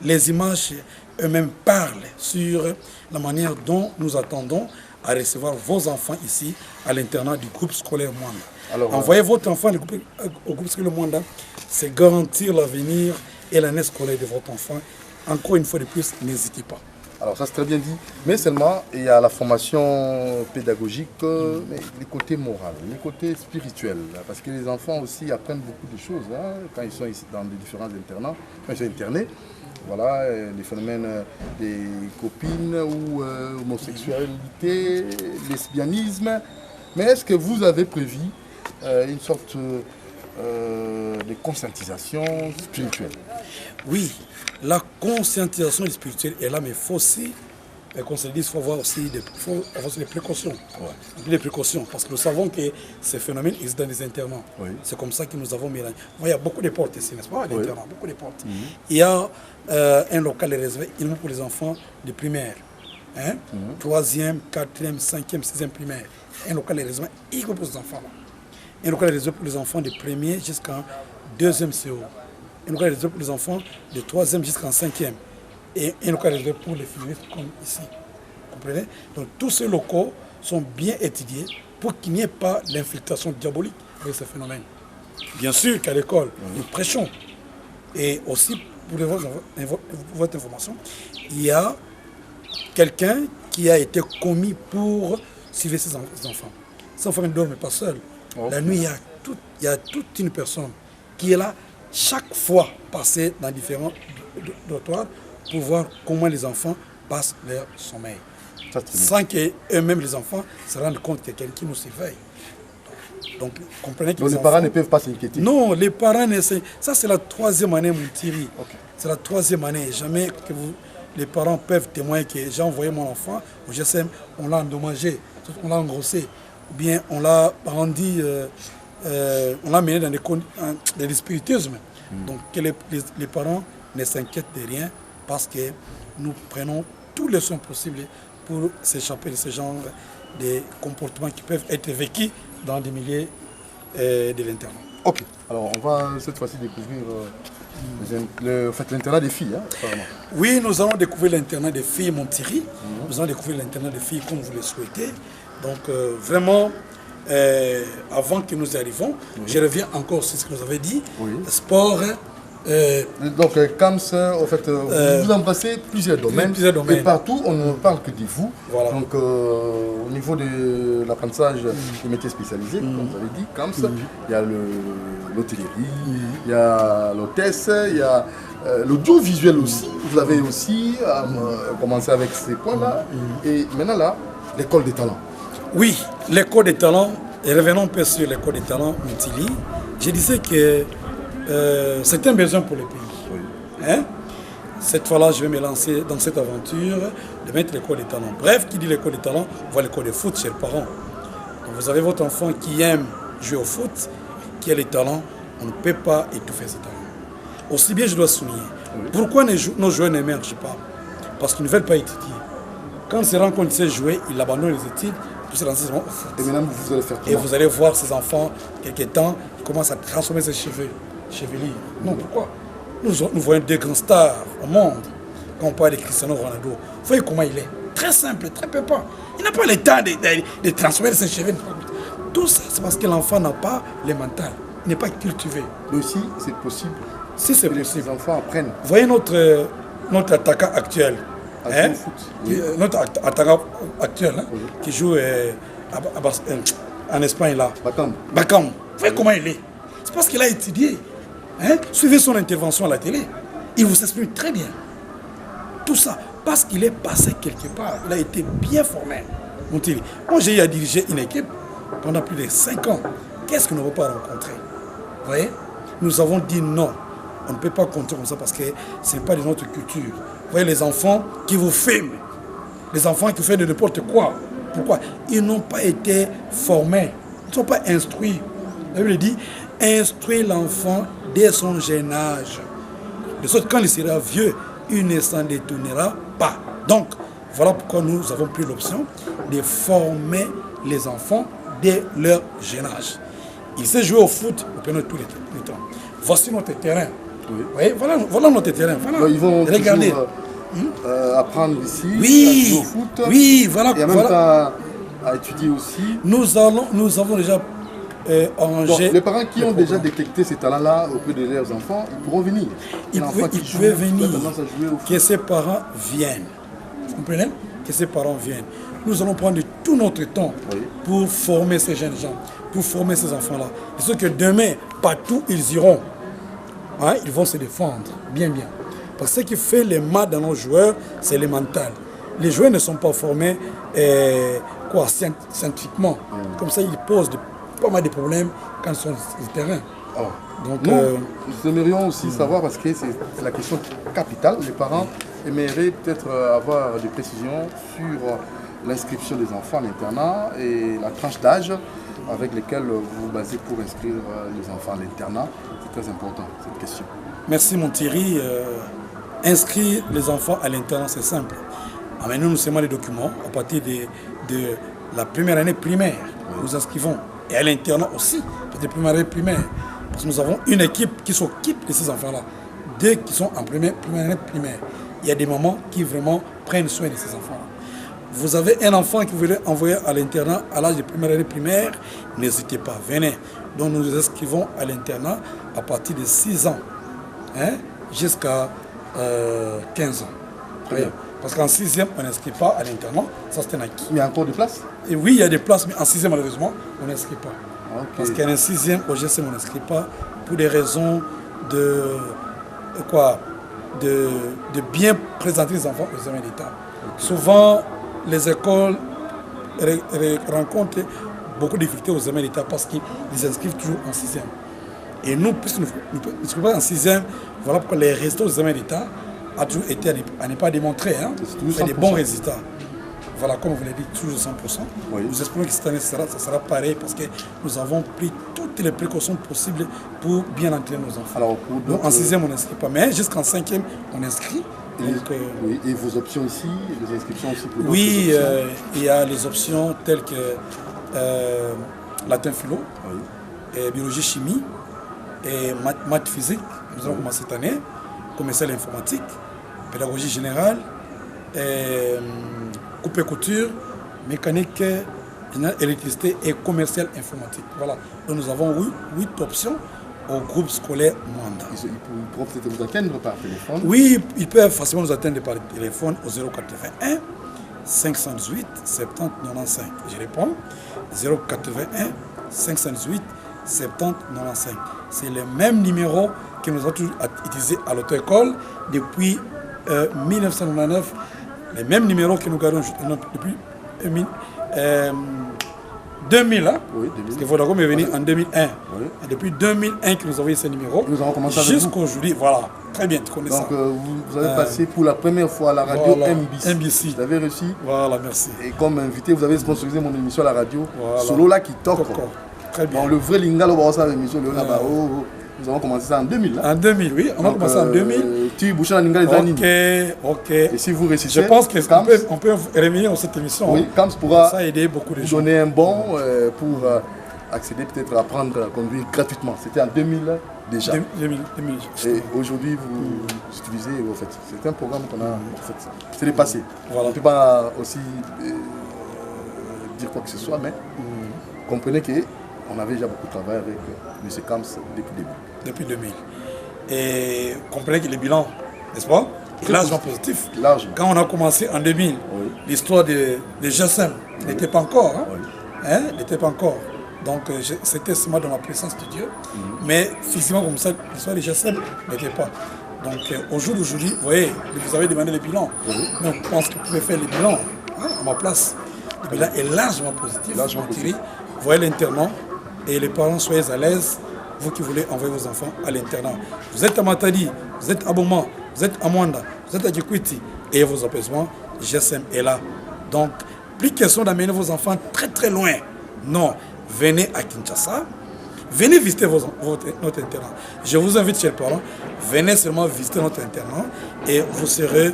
les images eux-mêmes parlent sur la manière dont nous attendons à recevoir vos enfants ici à l'internat du groupe scolaire Mwanda. Alors, envoyer votre enfant au groupe scolaire Mwanda, c'est garantir l'avenir et l'année scolaire de votre enfant. Encore une fois de plus, n'hésitez pas. Alors ça c'est très bien dit, mais seulement il y a la formation pédagogique, mais les côtés moraux, les côtés spirituels, parce que les enfants aussi apprennent beaucoup de choses quand ils sont ici dans les différents internats, quand ils sont internés. Voilà, les phénomènes des copines ou homosexualité, lesbianisme. Mais est-ce que vous avez prévu une sorte de conscientisation spirituelle? Oui, la conscientisation spirituelle est là, mais il faut aussi, qu'on se dise, il faut avoir aussi des précautions. Les précautions, parce que nous savons que ces phénomènes existent dans les internats. Oui. C'est comme ça que nous avons mis là. Il y a beaucoup de portes ici, n'est-ce pas, à l'internat, beaucoup de portes. Il y a un local réservé uniquement pour les enfants de primaire. 3e, 4e, 5e, 6e primaire. Un local réservé uniquement pour les enfants. Un local réservé pour les enfants de premier jusqu'en 2e CO. Un local réservé pour les enfants de 3e jusqu'en 5e. Et un local réservé pour les féministes comme ici. Vous comprenez? Donc tous ces locaux sont bien étudiés pour qu'il n'y ait pas d'infiltration diabolique avec ce phénomène. Bien sûr qu'à l'école, nous prêchons. Et aussi, pour votre information, il y a quelqu'un qui a été commis pour suivre ses enfants. Ces enfants ne dorment pas seuls. La nuit, il y a toute une personne qui est là chaque fois passer dans différents dortoirs pour voir comment les enfants passent leur sommeil. Sans qu'eux-mêmes, les enfants, se rendent compte qu'il y a quelqu'un qui nous surveille. Donc, comprenez que les parents ne peuvent pas s'inquiéter. Non, les parents ne s'inquiètent. Ça, c'est la 3e année, mon Thierry. C'est la 3e année. Jamais que les parents peuvent témoigner que j'ai envoyé mon enfant au GSM, on l'a endommagé, on l'a engrossé, ou bien on l'a rendu, on l'a mené dans des spiritismes. Donc, que les parents ne s'inquiètent de rien parce que nous prenons tous les soins possibles pour s'échapper de ce genre de comportements qui peuvent être vécus dans des milieux de l'internat. Ok, alors on va cette fois-ci découvrir l'internat des filles, apparemment. Oui, nous allons découvrir l'internat des filles, mon Thierry. Nous allons découvrir l'internat des filles comme vous le souhaitez. Donc vraiment, avant que nous y arrivions, je reviens encore sur ce que vous avez dit. Sport. Donc, Kams, en fait, vous embrassez plusieurs domaines, et partout on ne parle que de vous. Voilà. Donc, au niveau de l'apprentissage des métiers spécialisés, comme vous avez dit, Kams, il y a l'hôtellerie, il y a l'hôtesse, il y a l'audiovisuel aussi. Vous avez aussi commencé avec ces points-là. Et maintenant, là, l'école des talents. Oui, l'école des talents, et revenons un peu sur l'école des talents Moutili, je disais que c'est un besoin pour le pays. Oui. Hein? Cette fois-là, je vais me lancer dans cette aventure de mettre l'école des talents. Bref, qui dit l'école des talents, voit l'école de foot chez les parents. Donc vous avez votre enfant qui aime jouer au foot, qui a les talents, on ne peut pas étouffer ses talents. Aussi bien, je dois souligner, pourquoi nos joueurs n'émergent pas? Parce qu'ils ne veulent pas étudier. Quand ils se rendent compte qu'ils savent jouer, ils abandonnent les études pour se lancer au foot. Et maintenant, vous allez faire Et vous allez voir ces enfants, quelque temps, ils commencent à transformer ses chevelures. Non, pourquoi? Nous voyons des grands stars au monde. Quand on parle de Cristiano Ronaldo, vous voyez comment il est. Très simple, très pépin. Il n'a pas le temps de transformer ses cheveux. Tout ça, c'est parce que l'enfant n'a pas le mental. Il n'est pas cultivé. Mais aussi, c'est possible. Si c'est que possible. les enfants apprennent. Vous voyez notre attaquant actuel. À jouer au foot. Oui. Notre attaquant actuel, hein, Oui. qui joue en Espagne là. Bakam. Vous voyez comment il est. C'est parce qu'il a étudié. Hein? Suivez son intervention à la télé. Il vous exprime très bien. Tout ça, parce qu'il est passé quelque part. Il a été bien formé. Moi, j'ai eu à diriger une équipe pendant plus de 5 ans. Qu'est-ce que nous n'avons pas rencontré? Vous voyez? Nous avons dit non. On ne peut pas compter comme ça parce que ce n'est pas de notre culture. Vous voyez les enfants qui vous filment. Les enfants qui font de n'importe quoi. Pourquoi? Ils n'ont pas été formés. Ils ne sont pas instruits. La Bible dit, instruire l'enfant dès son jeune âge. De sorte que quand il sera vieux, il ne s'en détournera pas. Donc, voilà pourquoi nous avons pris l'option de former les enfants dès leur jeune âge. Il sait jouer au foot, on peut tous les temps. Voici notre terrain. Oui. Vous voyez, voilà notre terrain. Voilà. Donc, ils vont regardez. Apprendre ici, oui, à jouer au foot. Oui, voilà. Et en même temps à étudier aussi. Nous avons déjà donc, les parents qui ont déjà détecté ces talents-là auprès de leurs enfants, ils pourront venir. Ils peuvent venir, que ces parents viennent. Vous comprenez? Que ces parents viennent. Nous allons prendre tout notre temps pour former ces jeunes gens, pour former ces enfants-là. Et ce que demain, partout ils iront, hein, ils vont se défendre, bien. Parce que ce qui fait le mal dans nos joueurs, c'est le mental. Les joueurs ne sont pas formés scientifiquement. Comme ça, ils posent pas mal de problèmes quand ils sont sur le terrain. Donc, nous aimerions aussi savoir, parce que c'est la question capitale, les parents aimeraient peut-être avoir des précisions sur l'inscription des enfants à l'internat et la tranche d'âge avec lesquelles vous vous basez pour inscrire les enfants à l'internat. C'est très important, cette question. Merci mon Thierry. Inscrire les enfants à l'internat, c'est simple. Amenez-nous seulement les documents à partir de la première année primaire. Nous inscrivons. Et à l'internat aussi, de première année primaire. Parce que nous avons une équipe qui s'occupe de ces enfants-là. Dès qu'ils sont en première année primaire, il y a des mamans qui vraiment prennent soin de ces enfants-là. Vous avez un enfant que vous voulez envoyer à l'internat à l'âge de première année primaire, n'hésitez pas, venez. Donc nous nous inscrivons à l'internat à partir de 6 ans, hein, jusqu'à 15 ans. Très bien. Parce qu'en 6e, on n'inscrit pas à l'internat, ça c'est un acquis. Il y a encore des places? Et oui, il y a des places, mais en 6e, malheureusement, on n'inscrit pas. Okay. Parce qu'en 6e, au GSM, on n'inscrit pas pour des raisons de bien présenter les enfants aux examens d'État. Okay. Souvent, les écoles rencontrent beaucoup de difficultés aux examens d'État parce qu'ils inscrivent toujours en 6e. Et nous, puisque nous n'inscrivons pas en 6e, voilà pourquoi les résultats aux examens d'État a toujours été à ne pas démontrer. Hein. C'est des bons résultats. Voilà, comme vous l'avez dit, toujours 100%. Oui. Nous espérons que cette année, ça sera pareil parce que nous avons pris toutes les précautions possibles pour bien entraîner nos enfants. Alors, donc, en 6e, on n'inscrit pas, mais jusqu'en 5e, on inscrit. Donc, oui. Et vos options ici, les inscriptions aussi pour oui, il y a les options telles que latin philo, et biologie chimie, et maths physique. Nous allons commencer cette année, commercial informatique, pédagogie générale, coupe et couture, mécanique, électricité et commercial informatique. Voilà. Donc nous avons 8 options au groupe scolaire Mwanda. Ils pourront peut-être vous atteindre par téléphone? Oui, ils peuvent facilement nous atteindre par téléphone au 081 518 70 95. Je réponds 081 518 70 95. C'est le même numéro que nous avons toujours utilisé à l'auto-école depuis 1999. Les mêmes numéros que nous gardons depuis 2000, hein? Oui, 2000. Parce que Vodacom est venu en 2001. Oui. Et depuis 2001 que nous avons eu ce numéro. Nous avons commencé avec vous. Jusqu'aujourd'hui, voilà. Très bien, tu connais ça. Donc vous avez passé pour la première fois à la radio voilà, MBC. MBC. Vous avez réussi. Voilà, merci. Et comme invité, vous avez sponsorisé mon émission à la radio. Voilà. Solo là qui toque. Très bien. Bon, le vrai Lingalo va l'émission de Nabao. Nous avons commencé ça en 2000. Hein? En 2000, oui. On a commencé en 2000. Tu bouches la Lingalo des années. Ok. Et si vous récitez. Je pense qu'on peut revenir dans cette émission. Oui, Kams pourra ça a aidé beaucoup de gens. donner un bon pour accéder peut-être à apprendre à conduire gratuitement. C'était en 2000 déjà. 2000. Et aujourd'hui, vous utilisez, en fait, c'est un programme qu'on a, en fait, c'est le passé. Voilà. On ne peut pas aussi dire quoi que ce soit, mais comprenez qu'on avait déjà beaucoup de travail avec M. Kams depuis le début. Depuis 2000. Et comprenez que le bilan, n'est-ce pas, est largement positif. Largement. Quand on a commencé en 2000, l'histoire des GSM n'était pas encore. Hein, n'était pas encore. Donc c'était seulement dans la puissance de Dieu. Mais physiquement comme ça, l'histoire des GSM n'était pas. Donc au jour d'aujourd'hui, vous voyez, vous avez demandé le bilan. Mais on pense que vous pouvez faire le bilan à ma place. Le bilan est largement positif. Vous voyez l'internat et les parents, soyez à l'aise. Vous qui voulez envoyer vos enfants à l'internat. Vous êtes à Matadi, vous êtes à Boma, vous êtes à Mwanda, vous êtes à Djikwiti et vos apaisements, GSM est là. Donc, plus question d'amener vos enfants très très loin. Non, venez à Kinshasa, venez visiter notre internat. Je vous invite chez les parents, venez seulement visiter notre internat et vous serez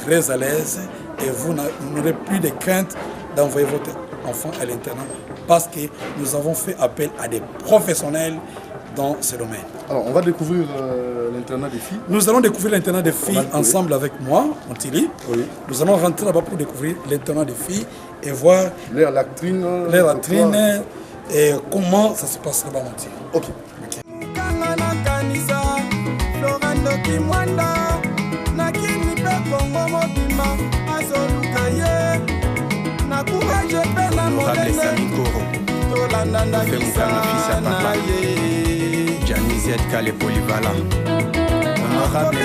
très à l'aise et vous n'aurez plus de crainte d'envoyer votre enfant à l'internat parce que nous avons fait appel à des professionnels dans ce domaine. Alors, on va découvrir l'internat des filles. Nous allons découvrir l'internat des filles ensemble avec moi, Montili. Oui. Nous allons rentrer là-bas pour découvrir l'internat des filles et voir leur latrine et comment ça se passe là-bas, Montili. Ok. Honorable Sami Koro, Ofe Moukanga fils à papa, Gianni Zedka le polyvalent, Honorable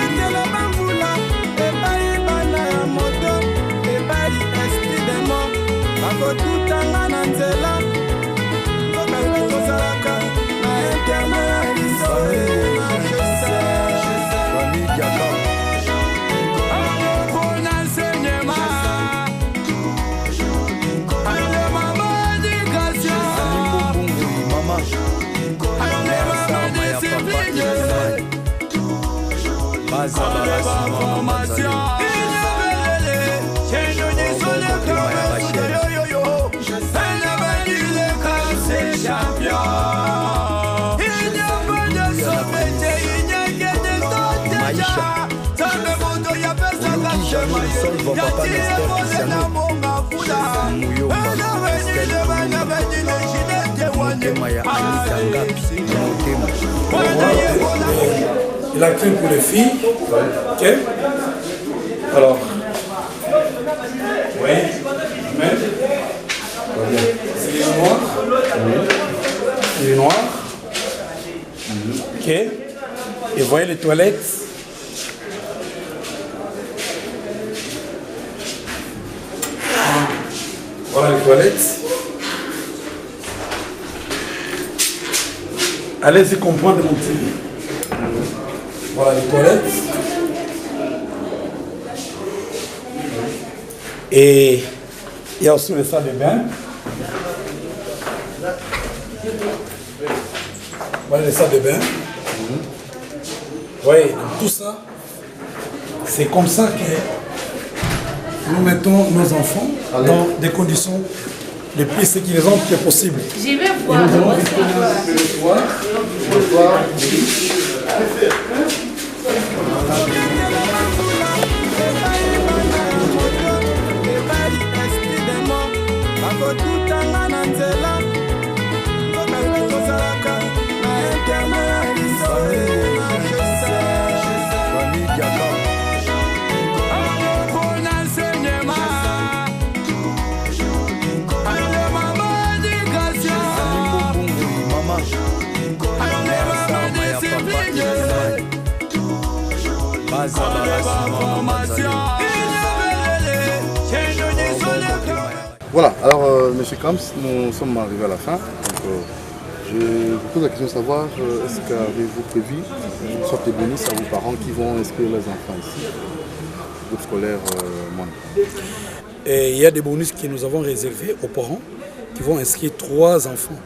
Il a créé pour les filles. Ok. Alors. Oui. Amen. C'est les noirs. Les noirs. Ok. Et voyez les toilettes. Voilà les toilettes. Allez-y comprendre mon petit. Voilà les toilettes. Et il y a aussi les salles de bain. Voilà les salles de bain. Vous voyez, donc tout ça, c'est comme ça que nous mettons nos enfants dans des conditions les plus sécurisantes que possible. J'y vais voir. Nous allons visiter le soir. Voilà, alors M. Camps, nous sommes arrivés à la fin. Donc, je vous pose la question de savoir, est-ce qu'avez-vous prévu une sorte de bonus à vos parents qui vont inscrire leurs enfants ici, groupe scolaire Mwanda? Et il y a des bonus que nous avons réservés aux parents qui vont inscrire 3 enfants.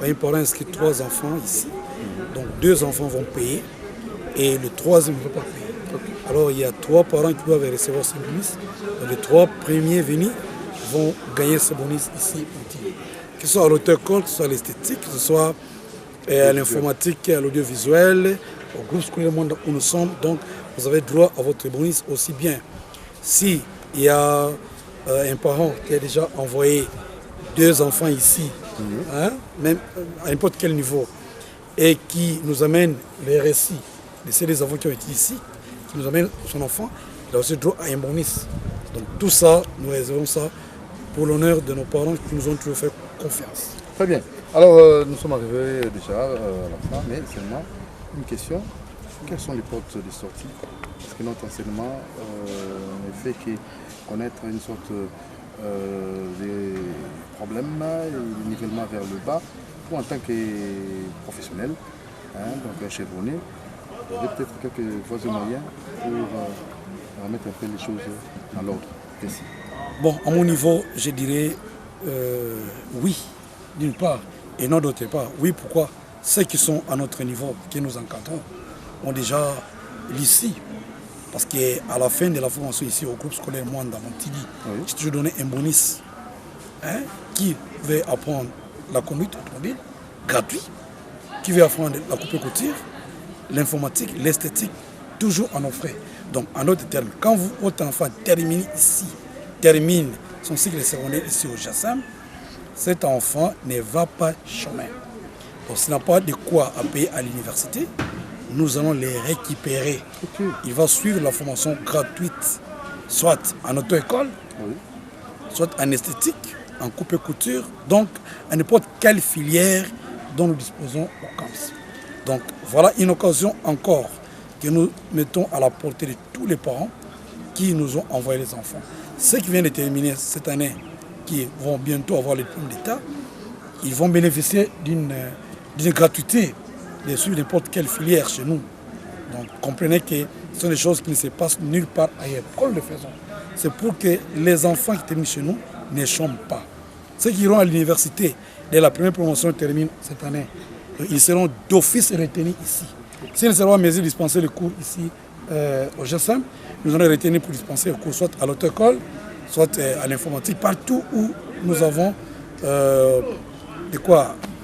Un parent inscrit 3 enfants ici, donc 2 enfants vont payer et le 3e ne va pas payer. Alors il y a 3 parents qui doivent recevoir ce bonus. Donc, les 3 premiers venus vont gagner ce bonus ici au Tigre. Que ce soit à l'auto-école, que ce soit à l'esthétique, que ce soit à l'informatique, à l'audiovisuel, au groupe scolaire Mwanda où nous sommes. Donc vous avez droit à votre bonus aussi bien. Si il y a un parent qui a déjà envoyé 2 enfants ici, hein, même à n'importe quel niveau, et qui nous amène les récits de ces enfants qui ont été ici, qui nous amène son enfant, il a aussi droit à un bonus. Donc tout ça, nous réservons ça pour l'honneur de nos parents qui nous ont toujours fait confiance. Très bien. Alors nous sommes arrivés déjà à la fin, mais seulement une question. Quelles sont les portes de sortie? Parce que notre enseignement ne fait que connaître une sorte de problème, le nivellement vers le bas, ou en tant que professionnel, hein, donc un chevronné, il y avait peut-être quelques voies et moyens pour remettre un peu les choses dans l'ordre précis. Bon, à mon niveau, je dirais oui, d'une part, et non d'autre part. Oui, pourquoi? Ceux qui sont à notre niveau, qui nous encadrons, ont déjà l'ici. Parce qu'à la fin de la formation ici au groupe scolaire Mwanda Montili, j'ai toujours donné un bonus, hein, qui veut apprendre la conduite automobile, gratuit, qui veut apprendre la coupe couture, l'informatique, l'esthétique, toujours en nos frais. Donc, en d'autres termes, quand votre enfant termine ici, termine son cycle secondaire ici au GSM, cet enfant ne va pas chômer. Donc, s'il n'a pas de quoi à payer à l'université, nous allons les récupérer. Il va suivre la formation gratuite, soit en auto-école, soit en esthétique, en coupe et couture, donc à n'importe quelle filière dont nous disposons au campus. Donc voilà une occasion encore que nous mettons à la portée de tous les parents qui nous ont envoyé les enfants. Ceux qui viennent de terminer cette année, qui vont bientôt avoir le diplôme d'État, ils vont bénéficier d'une gratuité de suivre n'importe quelle filière chez nous. Donc comprenez que ce sont des choses qui ne se passent nulle part ailleurs. Comme le faisons. C'est pour que les enfants qui terminent chez nous ne chôment pas. Ceux qui iront à l'université, dès la première promotion termine cette année, ils seront d'office retenus ici. S'ils ne seront pas en mesure de dispenser le cours ici au GSM, nous allons retenir pour dispenser le cours soit à l'auto-école, soit à l'informatique, partout où nous avons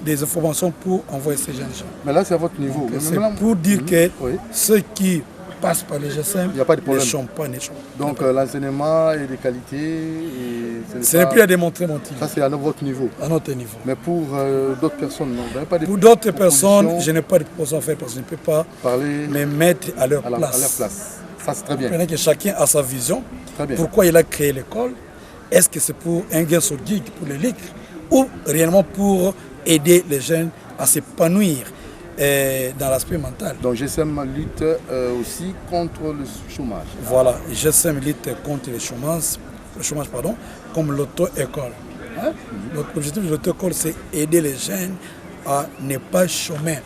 des informations pour envoyer ces jeunes gens. Mais là, c'est à votre niveau. C'est pour dire que ceux qui passent par les GSM ne chôment pas. Donc l'enseignement est de qualité. Ce n'est plus à démontrer, mon petit. Ça, c'est à votre niveau. À notre niveau. Mais pour d'autres personnes, non, vous n'avez pas de. Pour d'autres personnes, je n'ai pas de proposition à faire parce que je ne peux pas parler me mettre à leur place. À leur place. Ça, c'est très bien. Comprenez que chacun a sa vision. Très bien. Pourquoi il a créé l'école? Est-ce que c'est pour un gain sur gig pour les ligues ou réellement pour aider les jeunes à s'épanouir dans l'aspect mental? Donc GSM lutte aussi contre le chômage. Voilà, GSM lutte contre le chômage comme l'auto-école. Hein? L'objectif de l'auto-école, c'est aider les jeunes à ne pas chômer.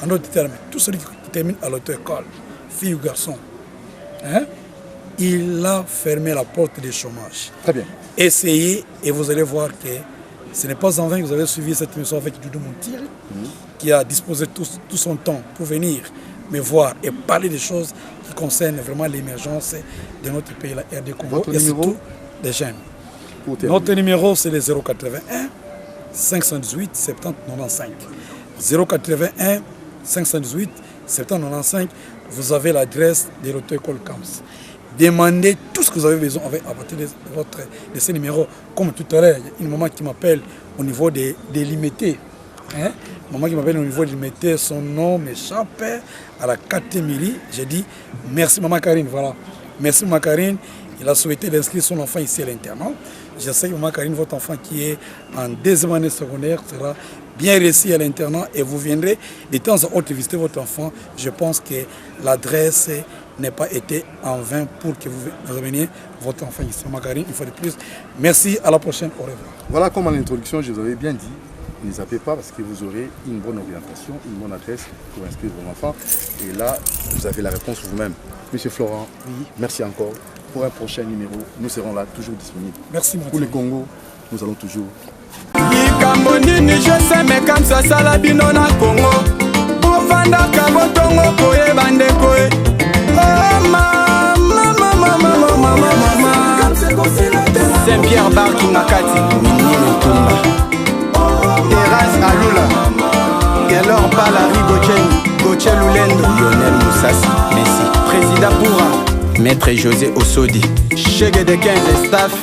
En d'autres termes, tout celui qui termine à l'auto-école, fille ou garçon, hein? Il a fermé la porte du chômage. Très bien. Essayez et vous allez voir que ce n'est pas en vain que vous avez suivi cette émission avec Doudou Montili, qui a disposé tout son temps pour venir me voir et parler des choses qui concernent vraiment l'émergence de notre pays, la RD Congo, et surtout des jeunes. Notre numéro, c'est le 081 518 70 95. 081 518 70 95. Vous avez l'adresse de l'auto-école Camps. Demandez tout ce que vous avez besoin à partir de ce numéro. Comme tout à l'heure, il y a une maman qui m'appelle au niveau des limités. Hein? Maman qui m'appelle au niveau des limités, son nom m'échappe à la catégorie. J'ai dit merci maman Karine. Voilà. Merci maman Karine. Il a souhaité d'inscrire son enfant ici à l'internat. Je sais que maman Karine, votre enfant qui est en 2e année secondaire, sera bien réussi à l'internat et vous viendrez de temps en temps visiter votre enfant. Je pense que l'adresse n'a pas été en vain pour que vous ameniez votre enfant ici. Makarine, une fois de plus, merci, à la prochaine, au revoir. Voilà, comme en introduction, je vous avais bien dit, ne zappez pas parce que vous aurez une bonne orientation, une bonne adresse pour inscrire vos enfants. Et là, vous avez la réponse vous-même. Monsieur Florent, oui, merci encore. Pour un prochain numéro, nous serons là, toujours disponibles. Merci, pour le Congo, nous allons toujours. Ikambonini je sais mais comme ça salabino na Congo. Bovanda kabotongo koye bandeko e. Oh mama mama mama mama mama. Saint-Pierre Barki Makati, Mini Mutumba. Eras Alula. Gelor Balari Gochen Lulendo. Lionel Moussassi, Messi. Président Boura. Maître José Osodi. Chege de 15 staff.